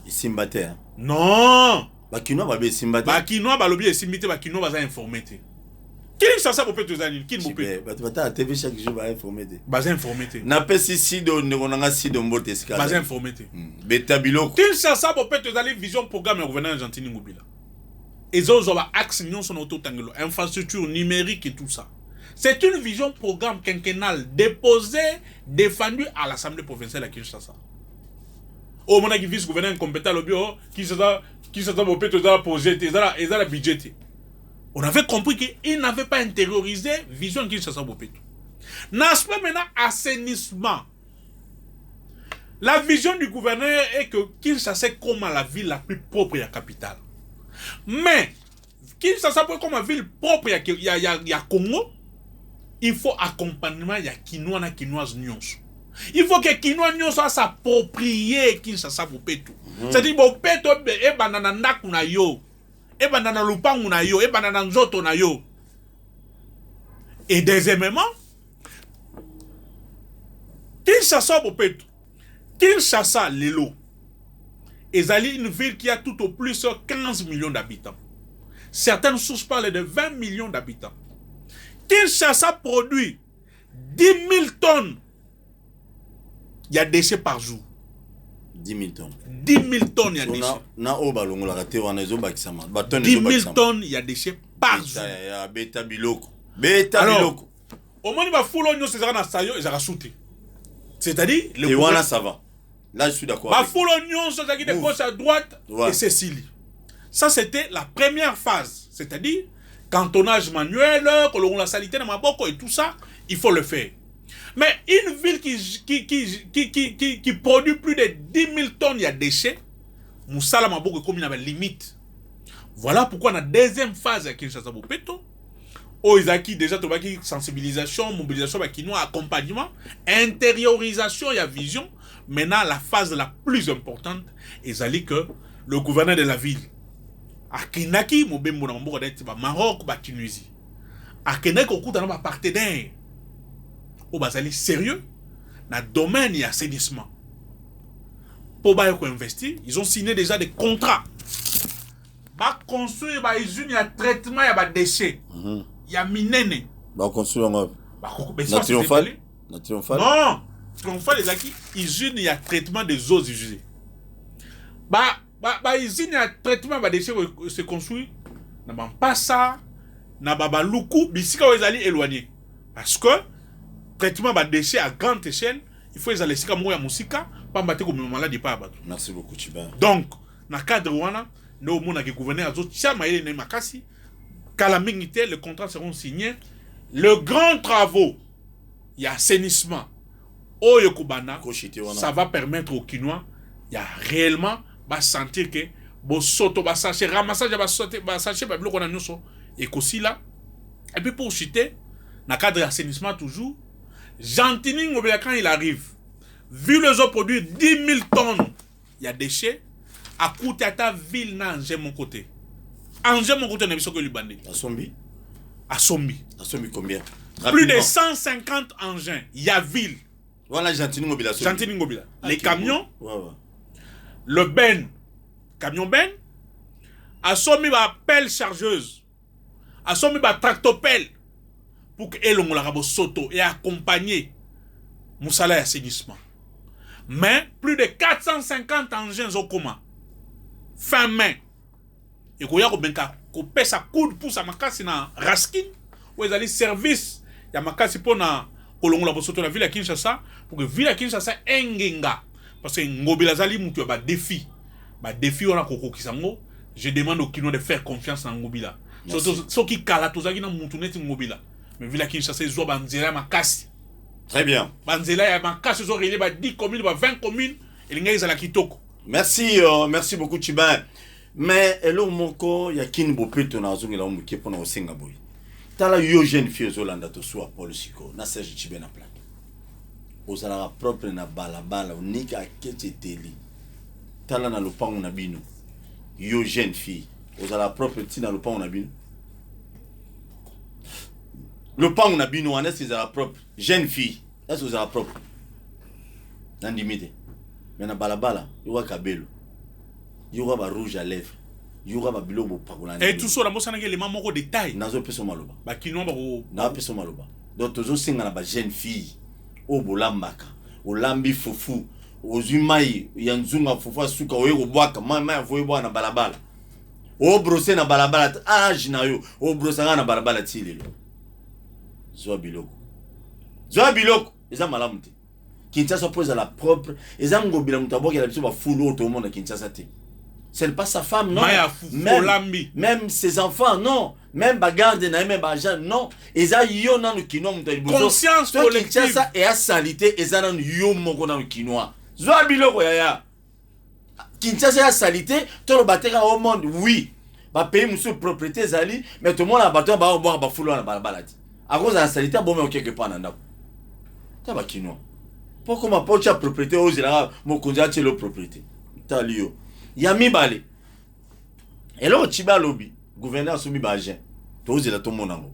ici mbate non bakinois babe simba te bakinois balobi esimbi te bakinois baza informé te Kinshasa bopeto ezali kini bopeto bata TV chaque jour ba informé te baza informé te napesi sido ndeko nanga sido mbote esika baza informé te beta biloko Kinshasa bopeto ezali vision programme ya gouvernement argentin ngobila ezozwa ba axe nyonso na ototangelo infrastructure numérique et tout ça. C'est une vision programme quinquennale déposée, défendue à l'Assemblée provinciale à Kinshasa. Au moment où vice-gouverneur incompétent le bureau, Kinshasa bopeto ezala projet ezala budget. On avait compris qu'il n'avait pas intériorisé vision Kinshasa bopeto. N'aspect maintenant assainissement. La vision du gouverneur est que Kinshasa est comme la ville la plus propre de la capitale. Mais Kinshasa comme la ville propre il y a Congo, il faut accompagnement, il y a quinoa na quinoise nyonso. Il faut que quinoa nyonso s'approprie Kinshasa bopeto. C'est-à-dire bopeto e banana ndaku na yo. E banana lupangu na yo, e banana nzoto na yo. Et deuxièmement, Kinshasa bopeto. Kinshasa lelo. Ezali une ville qui a tout au plus 15 millions d'habitants. Certaines sources parlent de 20 millions d'habitants. Kinshasa produit 10 000 tonnes. Il y a déchets par jour. 10 000 tonnes. 10 000 tonnes, il y a déchets. 10 000 tonnes, il y a déchets par jour. Beta biloko. Beta biloko. Au moment où il va fouler, il y a sayo, il y a sauté. C'est-à-dire, le et voilà, ça va. Là, je suis d'accord. Il va fouler, il y a de gauche à droite, et c'est Sili. Ça, c'était la première phase. C'est-à-dire, cantonnage manuel, la salité dans ma boko et tout ça, il faut le faire. Mais une ville qui produit plus de 10 000 tonnes de déchets, Moussala Maboko comme il avait limite. Voilà pourquoi dans la deuxième phase avec Kinshasa Bopeto, Oizaki déjà tobaki sensibilisation, mobilisation, accompagnement, intériorisation et vision. Maintenant la phase la plus importante est que le gouverneur de la ville Akinaki Mobembo na Mboka d'être Maroc, Tunisie. Akinaki okuta na ba partenaire. Au basali sérieux dans le domaine de l'assainissement. Pour investir, ils ont signé déjà des contrats. Ba construire ba usine ya traitement ya ba déchets. Ya minene. Ba construire en na triomphal. Non, triomphal les acquis usine ya traitement des eaux usées. Ba usine ya traitement ba déchets se construit na Mampasa, na Babaluku, bisika ezali éloigné. Parce que traitement de déchets à grande échelle, il faut les laisser comme ya musika, pas battre comme maladie pas battre. Merci beaucoup Chiba. Donc, dans le cadre wana, nous mona que gouverneur azo chama ele na makasi, calamité, les contrats seront signés. Le grand travaux, il y a assainissement. Oyo kubana, ça va permettre aux Kinois, il y a réellement va sentir que bo soto ba sachet ramassage ba soto ba sachet ba bloko na nyoso et aussi là. Et puis pour chuter, dans le cadre d'assainissement toujours, Gentini Ngobila, quand il arrive, vu les autres produits 10 000 tonnes, il y a déchets, à côté de ta ville, Angers mon côté. Angers mon côté, on a vu ce que lui bandit. À Sombi. À Sombi. À Sombi combien? Plus de 150 engins, il y a ville. Voilà Gentini Ngobila. Gentini Ngobila. Les camions, ouais. le ben, camion ben, à Sombi, ma pelle chargeuse, à Sombi, ma tractopelle. Pour que l'on la soto et accompagner Moussala assainissement. Mais plus de 450 engins au coma. Fin main. Et qu'on y a qu'on pèse sa coude pour sa makasi na raskin. Ou ils allaient service. Il y a makasi pour na kolongo la soto la ville à Kinshasa. Pour que la ville à Kinshasa engenga. Parce que Ngobila Zali moutou ba défi. Ba défi on a koko kisango. Je demande aux Kinois de faire confiance en Ngobila. Ceux qui kalatozaki na moutou net Ngobila. Mais vu la Kinshasa, ils ont banzela makasi. Très bien. Banzela ya makasi, ils ont relé 10 communes, 20 communes, et les gars, ils ont la kitoko. Merci, merci beaucoup, Chiba. Mais, alors, mon corps, il y a qui ne peut pas te nazo, il y a un qui peut pas te nazo. T'as la jeune fille aux Hollandais, tu sois Paul Siko, na Serge Chiba na plan. Aux ala propre na balabala, unika kete teli. T'as la na lopango na bino. Yo jeune fille, aux ala propre ti na lopango na bino. Le pan on a bino est la propre jeune fille est-ce que la propre dans limite mais na balabala il y a kabelo il y a ba rouge à lèvres yura ba biloko pakola. Et tout ça dans mosana que les mamans au détail. Nazo peso maloba. Ba kinoa ba na peso maloba. Donc tozo singa na ba jeune fille o bolambaka, o lambi fufu, o zumai yanzunga fufu asuka o yego bwaka, mama vo yebo na balabala. O brosser na balabala age na yo, o brosanga na balabala tilelo. Zoa biloko. Zoa biloko, eza malamu te. Kinshasa pose à la propre, eza ngobila mutabo ki la biso ba fulu tout le monde à Kinshasa te. C'est pas sa femme, non. Même ses enfants, non. Même bagarde, même bagage, non. Eza yo na kino mutali bozo. Conscience collective. Kinshasa et à salité, eza na yo moko na kinoa. Zoa biloko yaya. Kinshasa a salité, tout le batera au monde, oui. Ba pays monsieur propriété zali, mais tout le monde a bateau ba boire ba fulu na balbalati. À cause de la salité, bon mais quelque part nanda. Ta ba kinoa. Pourquoi ma poche à propriété aux là mon conjoint c'est le propriété. Talio. Yami balé. Et là Chiba lobby, gouverneur soumis bagé. Tous là tout mon amour.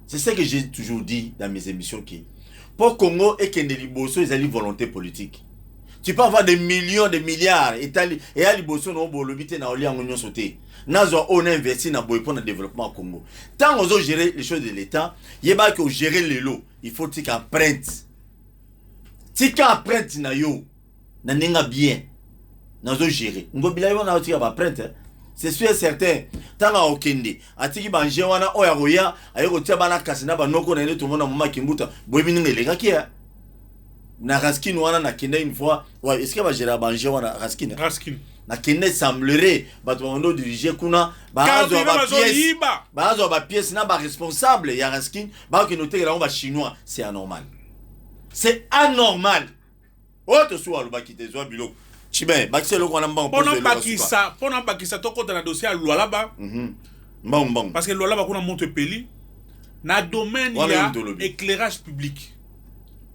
C'est ce que j'ai toujours dit dans mes émissions qui pour Congo et que Liboso ils ont une volonté politique. Tu peux avoir des millions de milliards et à Liboso no bo lobby na oli en union sauté. Nazo on investi na boy pour le développement au Congo. Tant on doit gérer les choses de l'État, il y a que gérer les lots, il faut qu'il emprunte. Tika apprenti na yo na ninga bien nazo gérer ngobila yo na tika ba apprenti c'est sûr et certain tanga okende atiki banje wana oya roya ayeko tia bana kasina ba noko na tout monde mama kimbuta boyebi ninga lega kia na raskin wana na kende une fois ouais est-ce que va gérer banje wana raskin na kende semblerait ba to ndo diriger kuna ba azo ba pièce na ba responsable ya raskin ba ki noter là on va chinois c'est anormal. C'est anormal. Autre soit le baki des oies biloko. Chibé, baki le qu'on a bon. Pendant Bakissa, to compte na dossier à loi là-bas. Bon. Parce que loi là-bas qu'on a monté peli. Na domaine il y a éclairage public.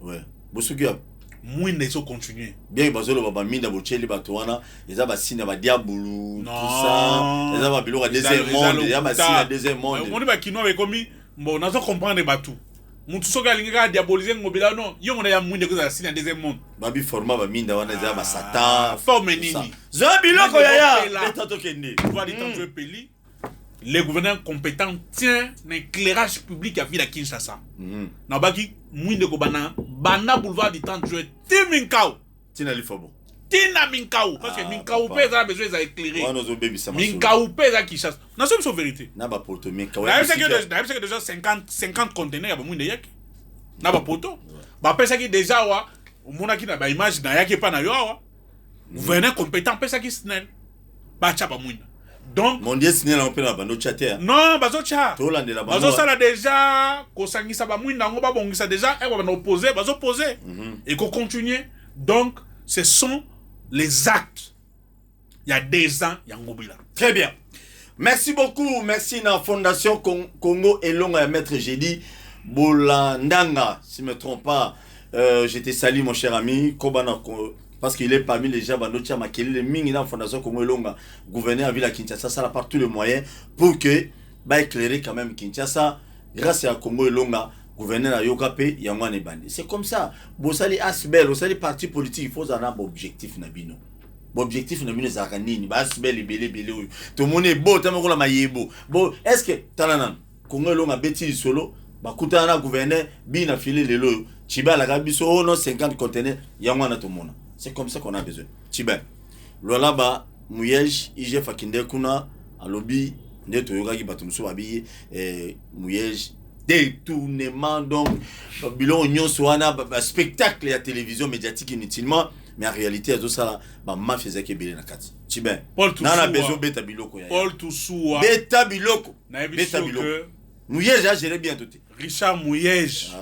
Ouais. Bosugia. Moins ne sont continuer. Bien bazolo baba minda bocheli batwana, eza ba sina ba diabulu, tout ça. Eza ba biloko deuxième monde, eza ba sina deuxième monde. On dit ba kino avec commis, bon, nazo comprendre batou. Mutu soka linga diaboliser ngobila non yo ngona ya mwinde ko za sina deuxième monde babi format ba minda wana za ba satan forme nini zabiloko yaya betato kende voir du temps jouer peli les gouverneurs compétents tient l'éclairage public à ville à Kinshasa na baki mwinde ko bana boulevard du temps jouer Timinkao tina lifobo tina Minkao parce que Minkao pèse a besoin d'éclairer Minkao pèse à Kinshasa na c'est vérité na ba poto Minkao c'est que déjà 50 conteneurs ya ba mwinde yake na ba poto ba pèse qui déjà wa mona ki na ba image na yake pa na yo wa gouverneur compétent pèse qui snel ba cha ba mwinde donc mon dieu snel on peut na bando chater non bazo cha to lande la bazo sala déjà ko sangisa ba mwinde ngo ba bongisa déjà et ba na opposer bazo poser et ko continuer donc ce sont les actes. Il y a 2 ans, il y a Ngobila. Très bien. Merci beaucoup. Merci à la Fondation Congo et Longa Maître Jédi Bolandanga. Si je ne me trompe pas, je te salue mon cher ami. Parce qu'il est parmi les gens qui ont éclairé la Fondation Congo et Longa, gouverneur à Ville à Kinshasa, ça a par tous les moyens pour que éclairer quand même Kinshasa grâce à Congo et Longa. Gouverneur à Yokape, Yangwane Bandi. C'est comme ça. Bosali Asbel, Bosali parti politique, il faut avoir un objectif Nabino. Objectif Nabino Zaranini, Asbel, Belé, tout le monde est beau, tout le monde est beau. Bon, est-ce que Talanan, Congo Longa Betty solo, Bakutana gouverneur, Bina filé le lot, Chiba la Gabiso, oh non, 50 conteneurs, Yangwana tout le monde. C'est comme ça qu'on a besoin. Chiba. Lolaba, Mouyej, Ije Fakinde Kuna, à lobby, Neto Yoga qui batumso habillé, Mouyej. Détournement donc bilan union soana spectacle à télévision médiatique inutilement mais en réalité tout ça là ma mafia faisait que belé na kati Tibin na besoin beta biloko ya Paul Toussoua beta biloko Mouyej a géré bien tout Richard Mouyej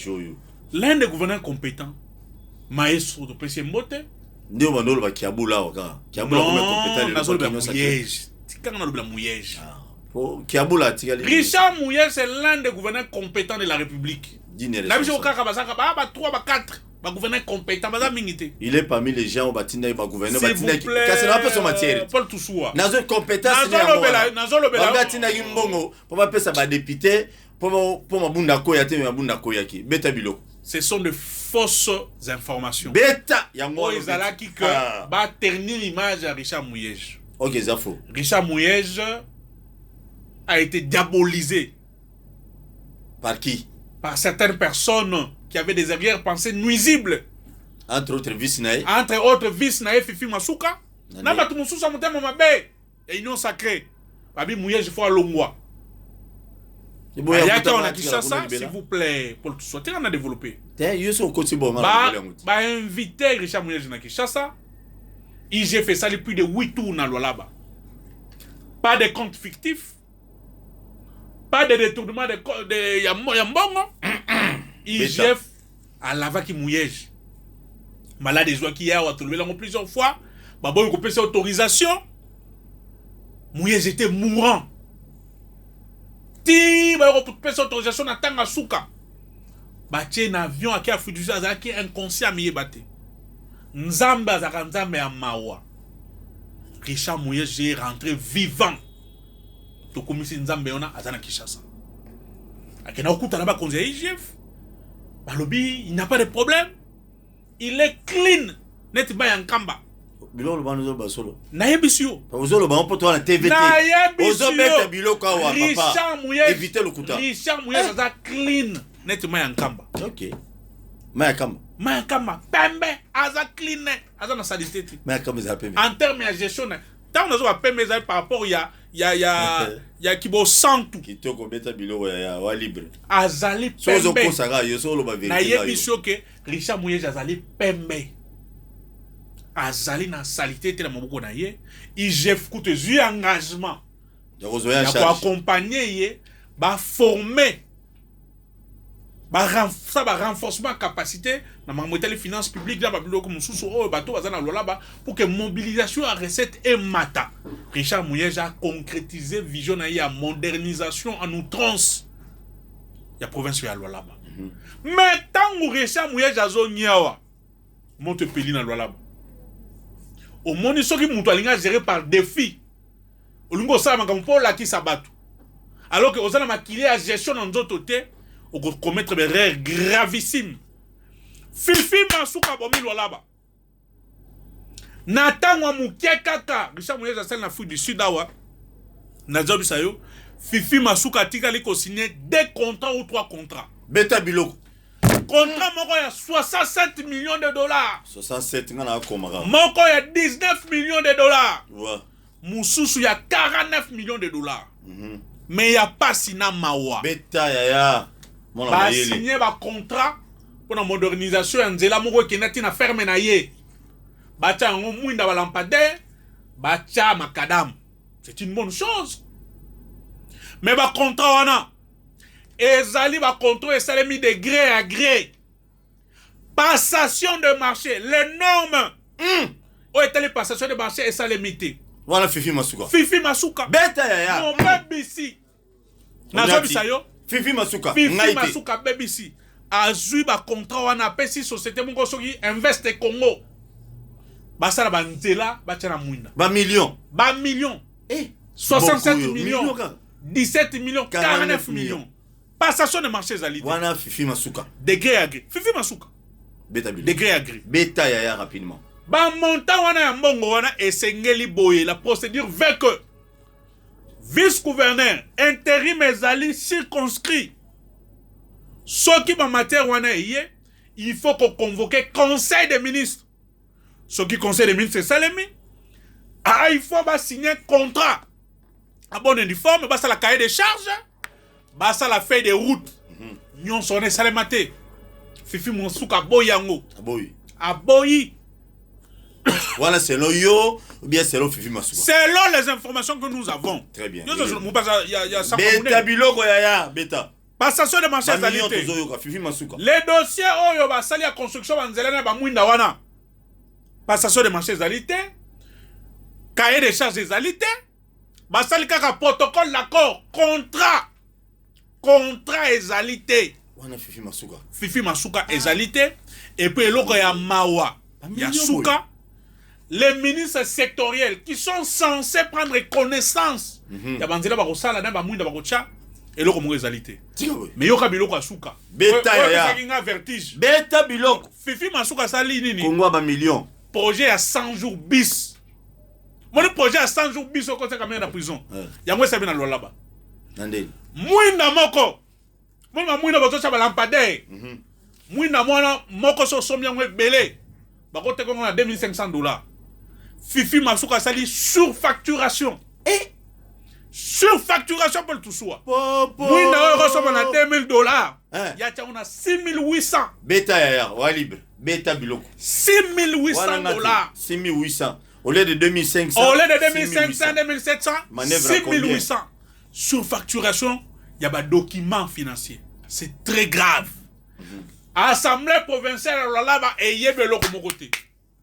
oyo l'un des gouverneurs compétents maestro de PC Mbote ndio bandolo ba Kiabula waka Kiabula comme compétent Mouyej tikanga na lobela Mouyej Richard Mouyej, c'est l'un des gouverneurs compétents de la République. Il est parmi les gens au bâtiment de gouverneur. S'il vous plaît, Paul Toussoua. Nazo compétence ce sont de fausses informations. Beta Ils allaient qui va ternir l'image à Richard Mouyej. Ok, ça faux. Richard Mouyej a été diabolisé. Par qui? Par certaines personnes qui avaient des arrière-pensées nuisibles. Entre autres, Visnaï. Entre autres, vice nae Fifi Masuka. Na batu mususu mutema mabe. Et union sacrée. Babi Mouyej faut alongwa. Ayaka on a Kinshasa, s'il vous plaît, pour le souhaiter, on a développé. Bah invité Richard Mouyej na Kinshasa. IG fait ça depuis plus de 8 tours dans Lualaba. Pas de comptes fictifs. Pas de détournement de Yambongo. IGF à Lavaki Mouyej. Malade des joies qui a trouvé plusieurs fois. Babo il coupé ses autorisations. Mouyej était mourant. Ti ba il coupé ses autorisations na tanga suka. Ba tien avion aki afuduza azaki inconscient miye bate. Nzamba azaka nzambe ya mawa. Richard Mouyej est rentré vivant. To komisi nzambe ona azana Kinshasa. Akena okuta na ba konze IGF. Balobi, il n'a pas de problème. Il est clean. Net ba yankamba. Bilolo banozo basolo. Nayebisio. Ozolo ba on toi na TVT. Ozo mettre biloko wa papa. Richard Mouyej. Éviter le kuta. Richard Mouyej aza clean. Net ma yankamba. OK. Mayakamba. Mayakamba pembe aza clean. Aza na salité. Mayakamba za pembe. En termes de gestion, tant on a pembe par rapport ya kibo santu. Kitoko beta biloko ya wa libre. Azali pembe. Sozo kosaka yo solo ba vérité. Na yebisio ke Richard Mouyej azali pembe. Azali na salité te na maboko na ye. IGF coûte zu engagement. Ya pour accompagner ye ba former ba renforcement capacité na les finances publiques dans babilo comme sous bateau bazana lolaba pour que mobilisation à recette et mata. Richard Mouyej a concrétisé vision na ya modernisation en outrance. Ya province ya lolaba. Mais tant que Richard Mouyej azonyawa monte peli na lolaba. Au monde soki mutu alinga géré par défi. Olingo sala makampo la ki sabatu. Alors que ozana makili à gestion dans d'autres côtés, on peut commettre des erreurs gravissimes. Fifi Masuka bomi lolaba. Natangwa muke kaka, Richard Mouyej asal na Afrique du Sud awa. Nazobi sayo, Fifi Masuka tika liko signé 2 contrats ou 3 contrats. Beta biloko. Contrat moko ya 67 millions de dollars. 67 ngana akomaka. Moko ya 19 millions de dollars. Ouais. Mususu ya 49 millions de dollars. Mais ya pas sina mawa. Beta yaya. Ba signé ba contrat pour la modernisation ya nzela moko kenati na ferme na ye. Ba tia ngo mwinda ba lampadaire, ba tia makadam. C'est une bonne chose. Mais ba contrat wana ezali ba contrat esalemi de gré à gré. Passation de marché, les normes. O etali passation de marché esalemi te. Voilà Fifi Masuka. Fifi Masuka. Beta yaya. Mon BBC. Nazo bisayo. Fifi Masuka. Fifi Masuka BBC. Azui ba contrat wana pesi société moko soki Invest Congo. Basala ba nzela ba tena mwinda. Ba million. Ba million. 67 millions. 17 millions. 49 millions. Passation de marché zali. Wana Fifi Masuka. Degré à gré. Fifi Masuka. Beta biloko. Degré à gré. Beta yaya rapidement. Ba montant wana ya mbongo wana esengeli boye. La procédure veut que vice-gouverneur intérim ezali circonscrit. Ce qui en matière wana yé, il faut qu'on convoque conseil des ministres. Ce qui conseil des ministres c'est Salemi. Ah, il faut signer contrat. À bon uniforme, ça la cahier de charges, ça la feuille de route. Nyon sonne salemate. Fifi Masuka boyango. Aboyi. Aboyi. Voilà, c'est selon yo ou bien selon Fifi Masuka. Selon les informations que nous avons. Très bien. Il y a ça. Beta biloko yaya, beta. Passation de marché qualité. Fifi Masuka. Les dossiers oyo basali ya construction banzela na ba mwinda wana. Passation de marché qualité. Cahier de charges qualité. Basali kaka protocole d'accord, contrat qualité. Wana Fifi Masuka. Fifi Masuka qualité et puis eloko ya mawa. Ya suka. Les ministres sectoriels qui sont censés prendre connaissance. Ya banzela ba kosala na ba mwinda ba kocha. Eloko mo qualité. Mais yoka biloko asuka. Beta ya. Vertige. Beta biloko. Fifi Masuka sali nini? Kongo ba million. Projet à 100 jours bis. Mon projet à 100 jours, biso quand c'est la prison. Yango ça bien dans là-bas. Nandel. Mwina moko. Mwina bato ça ba lampadaire. Mwina moko so somme yango belé. Ba ko te ko na $2,500. Fifi Masuka sali surfacturation. Surfacturation pour tout soit. Mwina reçoit na $2,000. Ya tia on a 6,800. Beta ya wa libre. Beta biloko. $6,800. 6,800. Au lieu de 2,500. Au lieu de 2,500, 2,700, 6,800. Surfacturation, il y a des documents financiers. C'est très grave. Assemblée provinciale, là-bas, et il y a des gens de côté.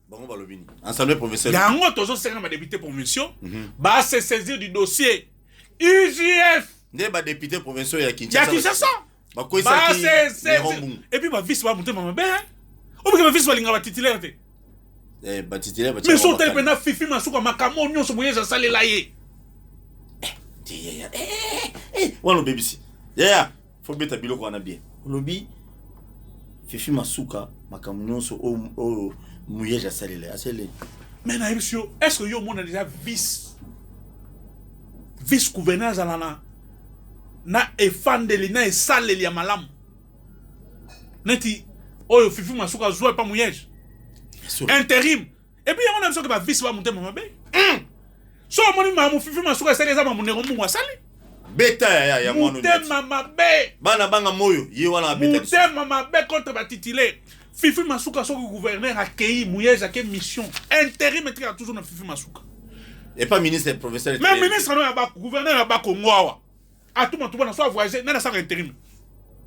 Bon, balobini. Assemblée provinciale. Il y a un autre qui est député provinciaux. Va se saisir du dossier. IGF. Il y a des députés provinciaux. Il y a Kinshasa. Va se saisir. Et puis, ma vice va monter ma mère. Ou bien ma vice va l'inga titulaire. Mais son tel pena Fifi Masuka makamo nyo so moyeza sale la ye. Wano BBC. Yeah. Faut beta biloko wana bien. Lobi Fifi Masuka makamo nyo so o moyeza sale la. Asele. Mais na monsieur, est-ce que yo mona déjà vice gouverneur zalana na efandeli na esale ya malamu. Neti oyo Fifi Masuka zo pas moyeza. Intérim. Et puis on a besoin que ma vice va monter maman bé. So moni mamu Fifi Masuka sali za mamu nero mu wasali. Beta ya mono. Monter maman bé. Bana banga moyo, ye wana beta. Monter maman bé contre ba titulaire. Fifi Masuka so gouverneur accueilli mouyeza ke mission. Intérim est toujours na Fifi Masuka. Et pas ministre professeur. Même ministre no ba gouverneur ba Congo wa. A tout monde soit voyager na ça intérim.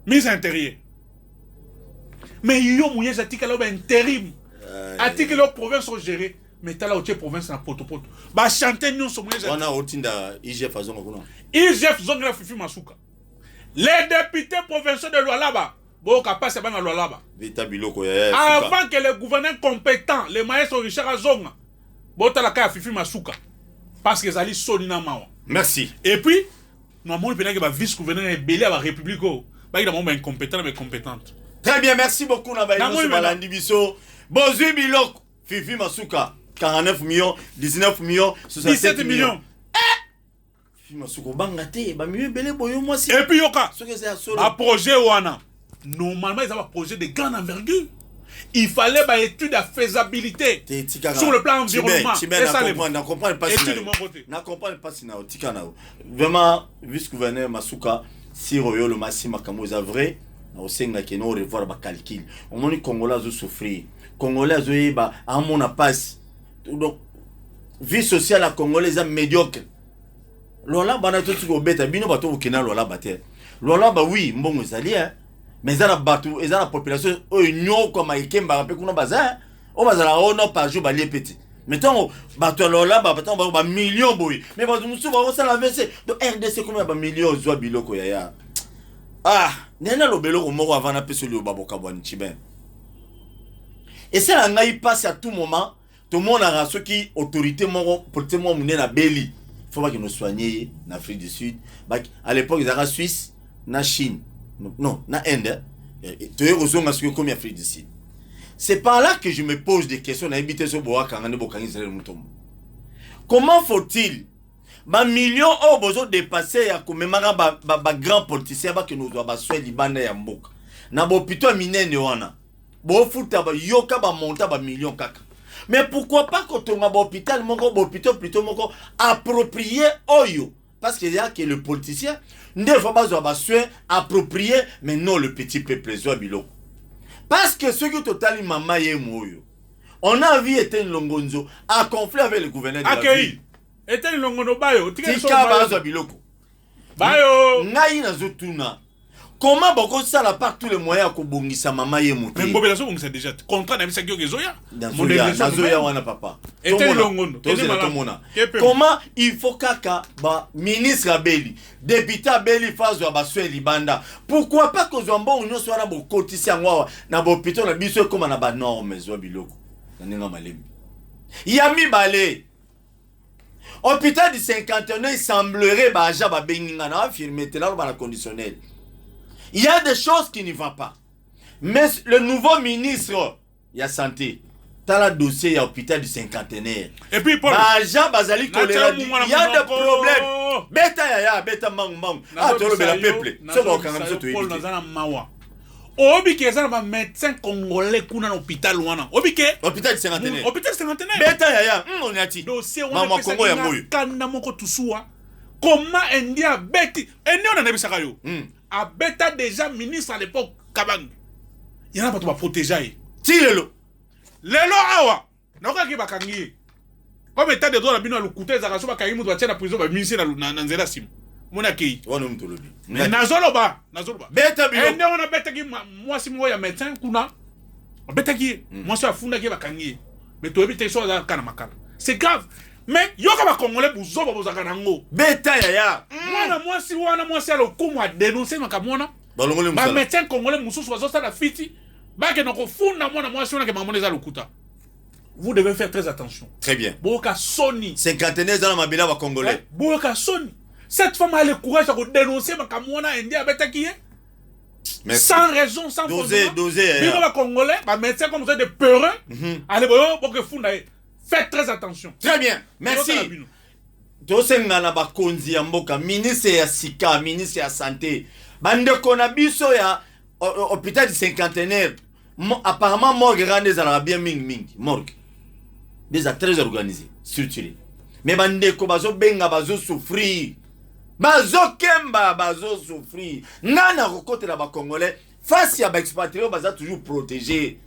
Ministre intérieur. Mais yo mouyeza tikalo ba intérim. Article la province sont gérés, mais t'as là où tu es province na poto. Bah chanter nous sommes les. On a otinda IGF à zonga kuna. IGF zonga Fifi Masuka. Les députés provinciaux de Lualaba, bon capable c'est pas dans Lualaba. Vita biloko ya. Avant que le gouverneur compétent, les maîtres Richard Zonga, bon t'as la carte Fifi Masuka, parce que zali sonina mawa. Merci. Et puis, nous avons que le vice-gouverneur est belé à la République, bah il a un incompétent mais compétente. Très bien, merci beaucoup Nabaïno Balandi Bisso. Bozui Bilok, Fifi Masuka, 49 millions, 19 millions, 67 millions. Fifi Masuka, bangate, ba mieux belé boyo moi si. Et puis yoka, un projet wana. Normalement, ils ont un projet de grande envergure. Il fallait une étude de faisabilité sur le plan environnement. C'est ça les points. N'accompagne pas si de mon côté. N'accompagne pas si na otika vraiment vice-gouverneur Masuka, si royo le massima kamoza vrai. Na osenga ke no revoir ba calcul. On moni Congolais zo souffrir. Congolais zo yeba a mon passe. Donc vie sociale à Congolais est médiocre. Lola bana to tiko beta bino bato bukina lola bater. Lola ba oui mbongo ezali hein. Mais ça la bateau, ça la population oignon comme ikemba rappel kuna baza. O bazala ono par jour ba petit. Mettons bateau lola ba bateau ba million boy. Mais ba musu ba ça la VC. Donc RDC combien ba million zo biloko ya. Ah, nena lo beloko moko avant na peso le baboka bwani chiben. Et ça nga y passe à tout moment. Tout le monde a ceux qui autorité moko porter moi mune na beli. Faut pas que nous soigner en Afrique du Sud. À l'époque ils étaient Suisse, na Chine. Non, na Inde. Tu es aux hommes comme Afrique du Sud. C'est par là que je me pose des questions. Comment faut-il ba million au besoin dépasser à comme ba grand politicien ba que nous doit ba soin libanda ya mboka na bo pito minene wana bo futa ba yoka ba monta ba million kaka. Mais pourquoi pas quand on a ba hôpital moko bo pito plutôt moko approprié oyo parce qu'il y a que le politicien ne faut pas ba soin approprié mais non le petit peuple zo bilo parce que ce qui total mama yemoyo on a vu était Longonzo a conflit avec le gouverneur de la ville. Et tel longono bayo, tika bazo biloko. Bayo. Ngai na zotuna. Comment boko ça la part tous les moyens ko bongisa mama ye muté. Mais bobela so bongisa déjà. Contrat na bisa kyo zoya. Zoya wana papa. Et tel longono. Comment il faut kaka ba ministre Abeli, député Abeli fazo ba soe libanda. Pourquoi pas ko zombo union so na bo kotisi ngwa na bo pito na biso comme na ba norme zo biloko. Na ninga malemi. Yami balé. Hôpital du 51, il semblerait conditionnel. Il y a des choses qui ne vont pas. Mais le nouveau ministre, il y a santé, Tala dossier ya hôpital du cinquantenaire. Et puis Paul. Jean Bazali choléra. Il y a des problèmes. Beta beta mang. Ah, tu le peuple. C'est bon quand même ça tu Paul Nazana Mawa. Obi ke za ba médecin congolais kuna na hôpital wana. Obi ke hôpital du cinquantenaire. Hôpital du cinquantenaire. Beta on ati. Dossier wana Congo ya moyo. Kana moko tusua. Comment India beti? India on a nebisaka yo. A beta déjà ministre à l'époque Kabang. Il y en a pas to protéger. Tirelo. Lelo awa. Naka ki bakangi. Comme état de droit la bino lukuta za kaso bakangi mutu batia na prison ba ministre na nzela sim. Mona ki. Wana mtu lobi. Nazoloba. Beta bino. Ende on a beta ki moi si moi ya médecin kuna. Beta ki moi so afunda ki bakangi. Mais to ebite so za kana makala. C'est grave. Mais yoka ba congolais buzoba bozaka nango. Beta ya. Wana moi si alo kumu a dénoncer makamona. Ba médecin congolais mususu bazo sala fiti. Vous devez faire très attention. Très bien. Boka Sony. Cinquantenaire dans ma bila congolais. Boka Sony. Cette femme a le courage de dénoncer ma camona indien avec qui est. Sans raison, sans fondement. Dosé. Bino congolais, ba médecin comme ça de peureux. Allez boka funda. Faites très attention. Très bien. Merci. Tosenga na bakonzi ya mboka, ministre ya sika, ministre ya santé. Bande konabiso ya hôpital du cinquantenaire. Apparemment, morgue rendez à bien ming. Morgue. Déjà très organisé, structuré. Mais bandeko bazo benga bazo souffrir. Bazo kemba bazo souffrir. Nana rokote la ba congolais face à ba expatriés baza toujours protégé.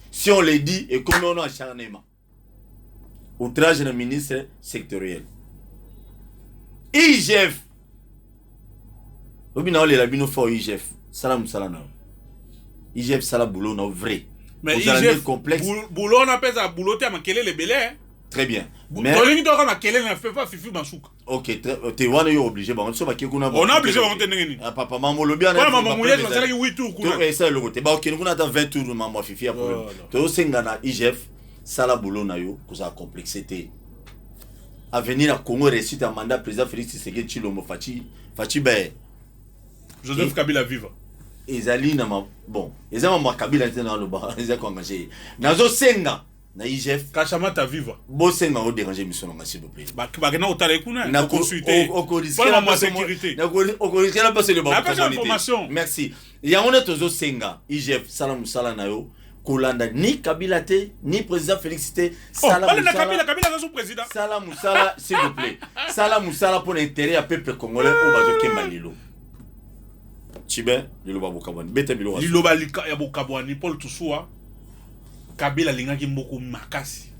Si on le dit et comme on a acharnement. Outrage du ministre sectoriel. IGF. Obina ole la bino fo IGF. Salam. IGF sala boulot non vrai. Mais IGF complexe. Boulot on appelle ça boulot te makele le belé. Très bien. Mais tolingi to ka makele na fait pas fifi bansuka. OK, t'es wana yo obligé ba on so ba kuna. On a obligé ba on tenir ni. Papa maman lobi ana. Papa maman mouye ba sala ki 8 tours kuna. To esa le côté. Ba OK, kuna dans 20 tours maman fifi a problème. To senga na IGF sala boulot na yo ko sa complexité. À venir à Congo réussite un mandat président Félix Tshisekedi Tshilombo Fachi be Joseph Kabila viva. Ezali na bon, ezama Kabila dans le bar, ezako engagé. Nazo senga na IGF Kachamata viva. Bo senga o déranger mission na s'il vous plaît. Ba na otale kuna na consulter. Pour la sécurité. Na risque la passer le bon. Information. Merci. Ya on est tozo senga IGF salam sala na yo. Kolanda ni Kabila te ni président Félix te Kabila son président. Salam Moussala s'il vous plaît. Salam Moussala pour l'intérêt à peuple congolais au bazo kemba lilo. Chibe liloba bokabwani beta bilo. Liloba lika ya bokabwani Paul Tusua. Kabila lingaki mboko makasi.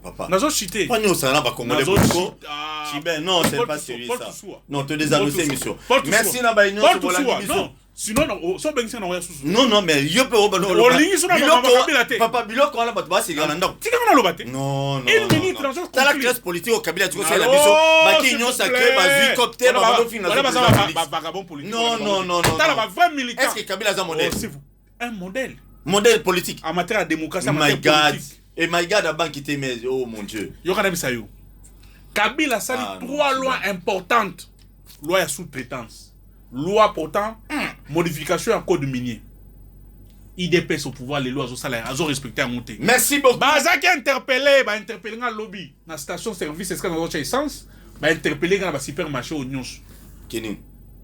Papa. Nazo cité. Pas nous ça là ba congolais boko. Chibe non, c'est pas sérieux ça. Non, te désannoncer mission. Merci na ba union sur Bolandi mission. Sinon so bengisa na sous. Non mais yo pe oba no. Papa biloko ala bato ba sigana ndako. Tika na lobate. Non. Une minute dans ce la classe politique au Kabila tu sais la biso ba ki union sacrée ba hélicoptère ba do finance. Ba vagabond politique. Non. T'as la vrai militant. Est-ce que Kabila a un modèle? C'est vous. Un modèle. Modèle politique en matière de démocratie, en matière politique. Et my God, la banque était mais oh mon Dieu. Yo kana bisayo. Kabila sali 3 lois importantes. Loi à sous-traitance. Loi portant modification en code minier. IDPS au pouvoir les lois au salaire, elles ont respecté à monter. Merci beaucoup. Baza qui interpellé un lobby dans la station service est-ce que dans votre essence, interpellé dans le supermarché au Nyons. Keni.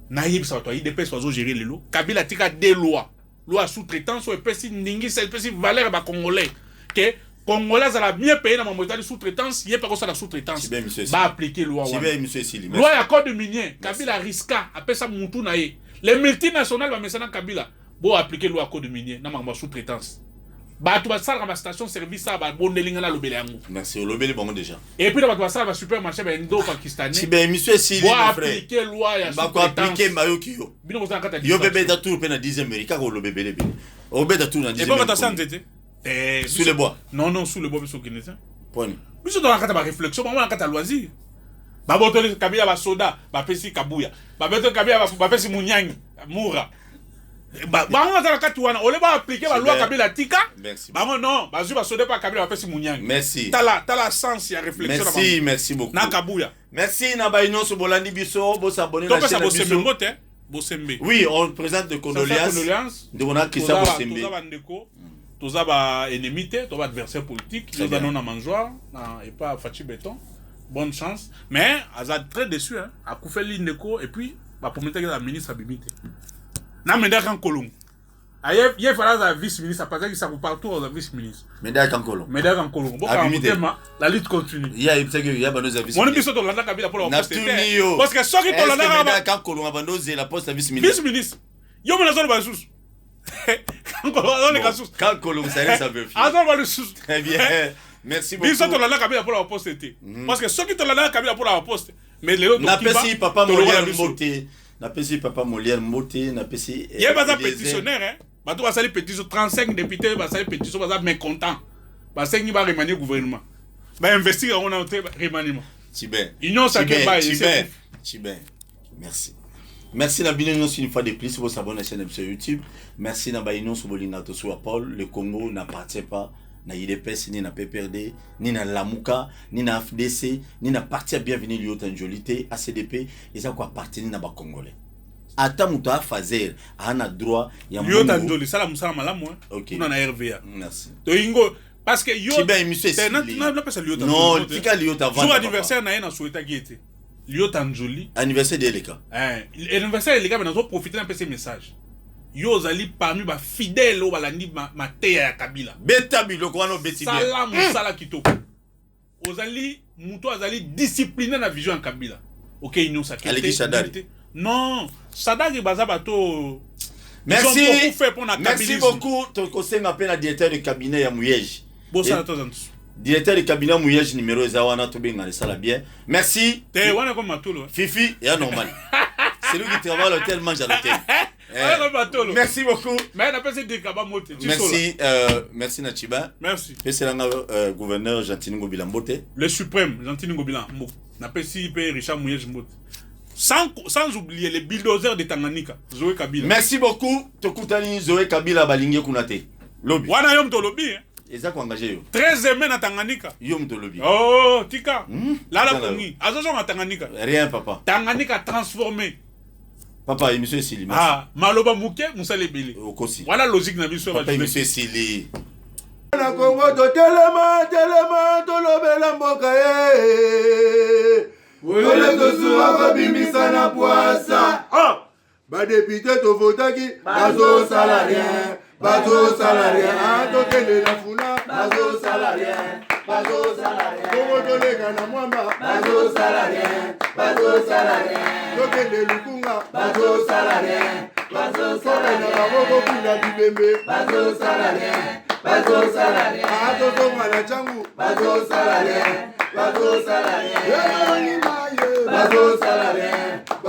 Naïb ça toi IDPS oiseau gérer les lois. Kabila tika des lois. Loi sous-traitance ou espèce ningi cette espèce valeur ba congolais que Congolais ça la bien payé dans mon modèle de sous-traitance, il y a pas comme ça la sous-traitance. Va appliquer loi. Loi à code minier, Kabila risque appelle ça mutu naé. Les multinationales va mettre ça dans Kabila. Bon appliquer loi à code minier dans ma sous-traitance. Ba tu vas ça dans ma station service ça ba bondelinga na lobele yango. Merci, au lobele bon déjà. Et puis là tu vas ça va supermarché ba ndo pakistanais. Si ben monsieur Sili mon frère. Appliquer loi ya ba ko appliquer mayo kiyo. Bino ko kata. Yo bébé da tour pe na 10e America ko lobele bébé. Au bébé da tour na 10e. Et pas ta santé. Sous les bois. Non, sous le bois, monsieur Guinéen. Point. Monsieur dans la carte de réflexion, maman la carte à loisir. Baboto Kabila ba soda, ba pesi Kabuya. Baboto Kabila ba pesi Munyang, Moura. Ba on dans la carte wana, on va appliquer la loi Kabila tika. Merci. Ba non, ba zu ba soda pas Kabila ba pesi Munyang. Merci. T'as la sens ya réflexion. Merci beaucoup. Na Kabuya. Merci na ba union sur Bolandi biso, bo s'abonner la chaîne biso. Oui, on présente de condoléances. De mon Christian Bosembe. tous ba ennemi te, tous adversaire politique, tous non à mangeoire, et pas Fachi Béton. Bonne chance. Mais Azad très déçu hein. A Koufeli Ndeko et puis bah pour mettre la ministre Abimite. Na menda kan Kolong. Aye il fallait la vice-ministre parce que ça vous partout aux vice-ministre. Menda kan Kolong. Menda kan Kolong. Bon la lutte continue. Il y a nos vice-ministre. Mon biso to landa kabila pour la poste. Parce que ceux qui to landa Menda kan Kolong abandoze la poste vice-ministre. Vice-ministre. Yo me la zone ba sous. Kan Kolong les sous. Kan Kolong ça veut. Azor ba sous. Très bien. Merci beaucoup. Ils sont là Kabila pour la poste. Parce que ceux qui sont là Kabila pour la poste. Mais les autres n'a pas si papa Molière Mboté. N'a pas si papa Molière Mboté, n'a pas si il y a pas de pétitionnaire hein. Bah toi ça les pétitions 35 députés bah ça les pétitions bah ça mécontent. Bah c'est qui va remanier gouvernement. Bah investir on a remaniement. Tibet. Union sacrée bah Tibet. Merci. Merci Nabino une fois de plus pour s'abonner à la chaîne sur YouTube. Merci Nabino sur Bolinato sur Paul. Le Congo n'appartient pas na IDPS ni na PPRD ni na Lamuka ni na FDC ni na parti bienvenue Lyotanjolité ACDP et ça quoi appartenir na ba Congolais. Ata muto a fazer ana droit ya Lyotanjoli ça la musala malamu hein. Okay. On a RVA. Merci. To ingo parce que yo c'est non pas ça Lyotanjoli. Non, tika Lyotanjoli. Jour anniversaire na na souhaita qui était. Lyotanjoli. Anniversaire de Eleka. Anniversaire Eleka mais nous profiter un peu ces messages. Yo zali parmi ba fidèle au balandi ma teya ya Kabila. Beta biloko wana beti bien. Sala musala kitoko. Ozali muto azali discipliné na vision en Kabila. OK, nous ça Sadari. Non, Sadari baza bato. Merci. Merci beaucoup ton conseil m'appelle la directeur de cabinet ya Mouyej. Bon ça attends. Directeur de cabinet Mouyej numéro Zawana to benga ça la bien. Merci. Te wana comme matolo. Fifi et normal. C'est lui qui travaille à l'hôtel mange à l'hôtel. Merci beaucoup. Merci Nachiba. Merci. Et c'est le gouverneur Gentini Ngobila Mbote. Le suprême Gentini Ngobila Mbote. Napesi Richard Mouyej Mbote. Sans oublier les bulldozers de Tanganyika, Zoé Kabila. Merci beaucoup. Tokutani Zoé Kabila Balingue Kunate. Lobby. Wana yom to lobby hein. Exact engagé yo. 13 aimés na Tanganyika. Yom to lobby. Oh, tika. Lala kongi. Azozo na Tanganyika. Rien papa. Tanganyika transformé. Papa, monsieur Sili. Ah, Maloba Mouké, Moussa Lebele. Okosi. Voilà logique na biso. Papa, monsieur Sili. Na Congo to telema to lobela mboka eh. Wole to suwa ko bimisa na poasa. Ah! Ba député to votaki bazo salarien. Bazo salarien. Ah to kele na funa bazo salarien. Bazo salarien. Congo to lega na mwamba bazo salarien. Bazo salarien. To kele lukunga bazo salarien. Bazo salarien. Na boko kuna bibembe bazo salarien. Bazo salarien. Ah to tonga na changu bazo salarien. Bazo salarien. Bazo salarien.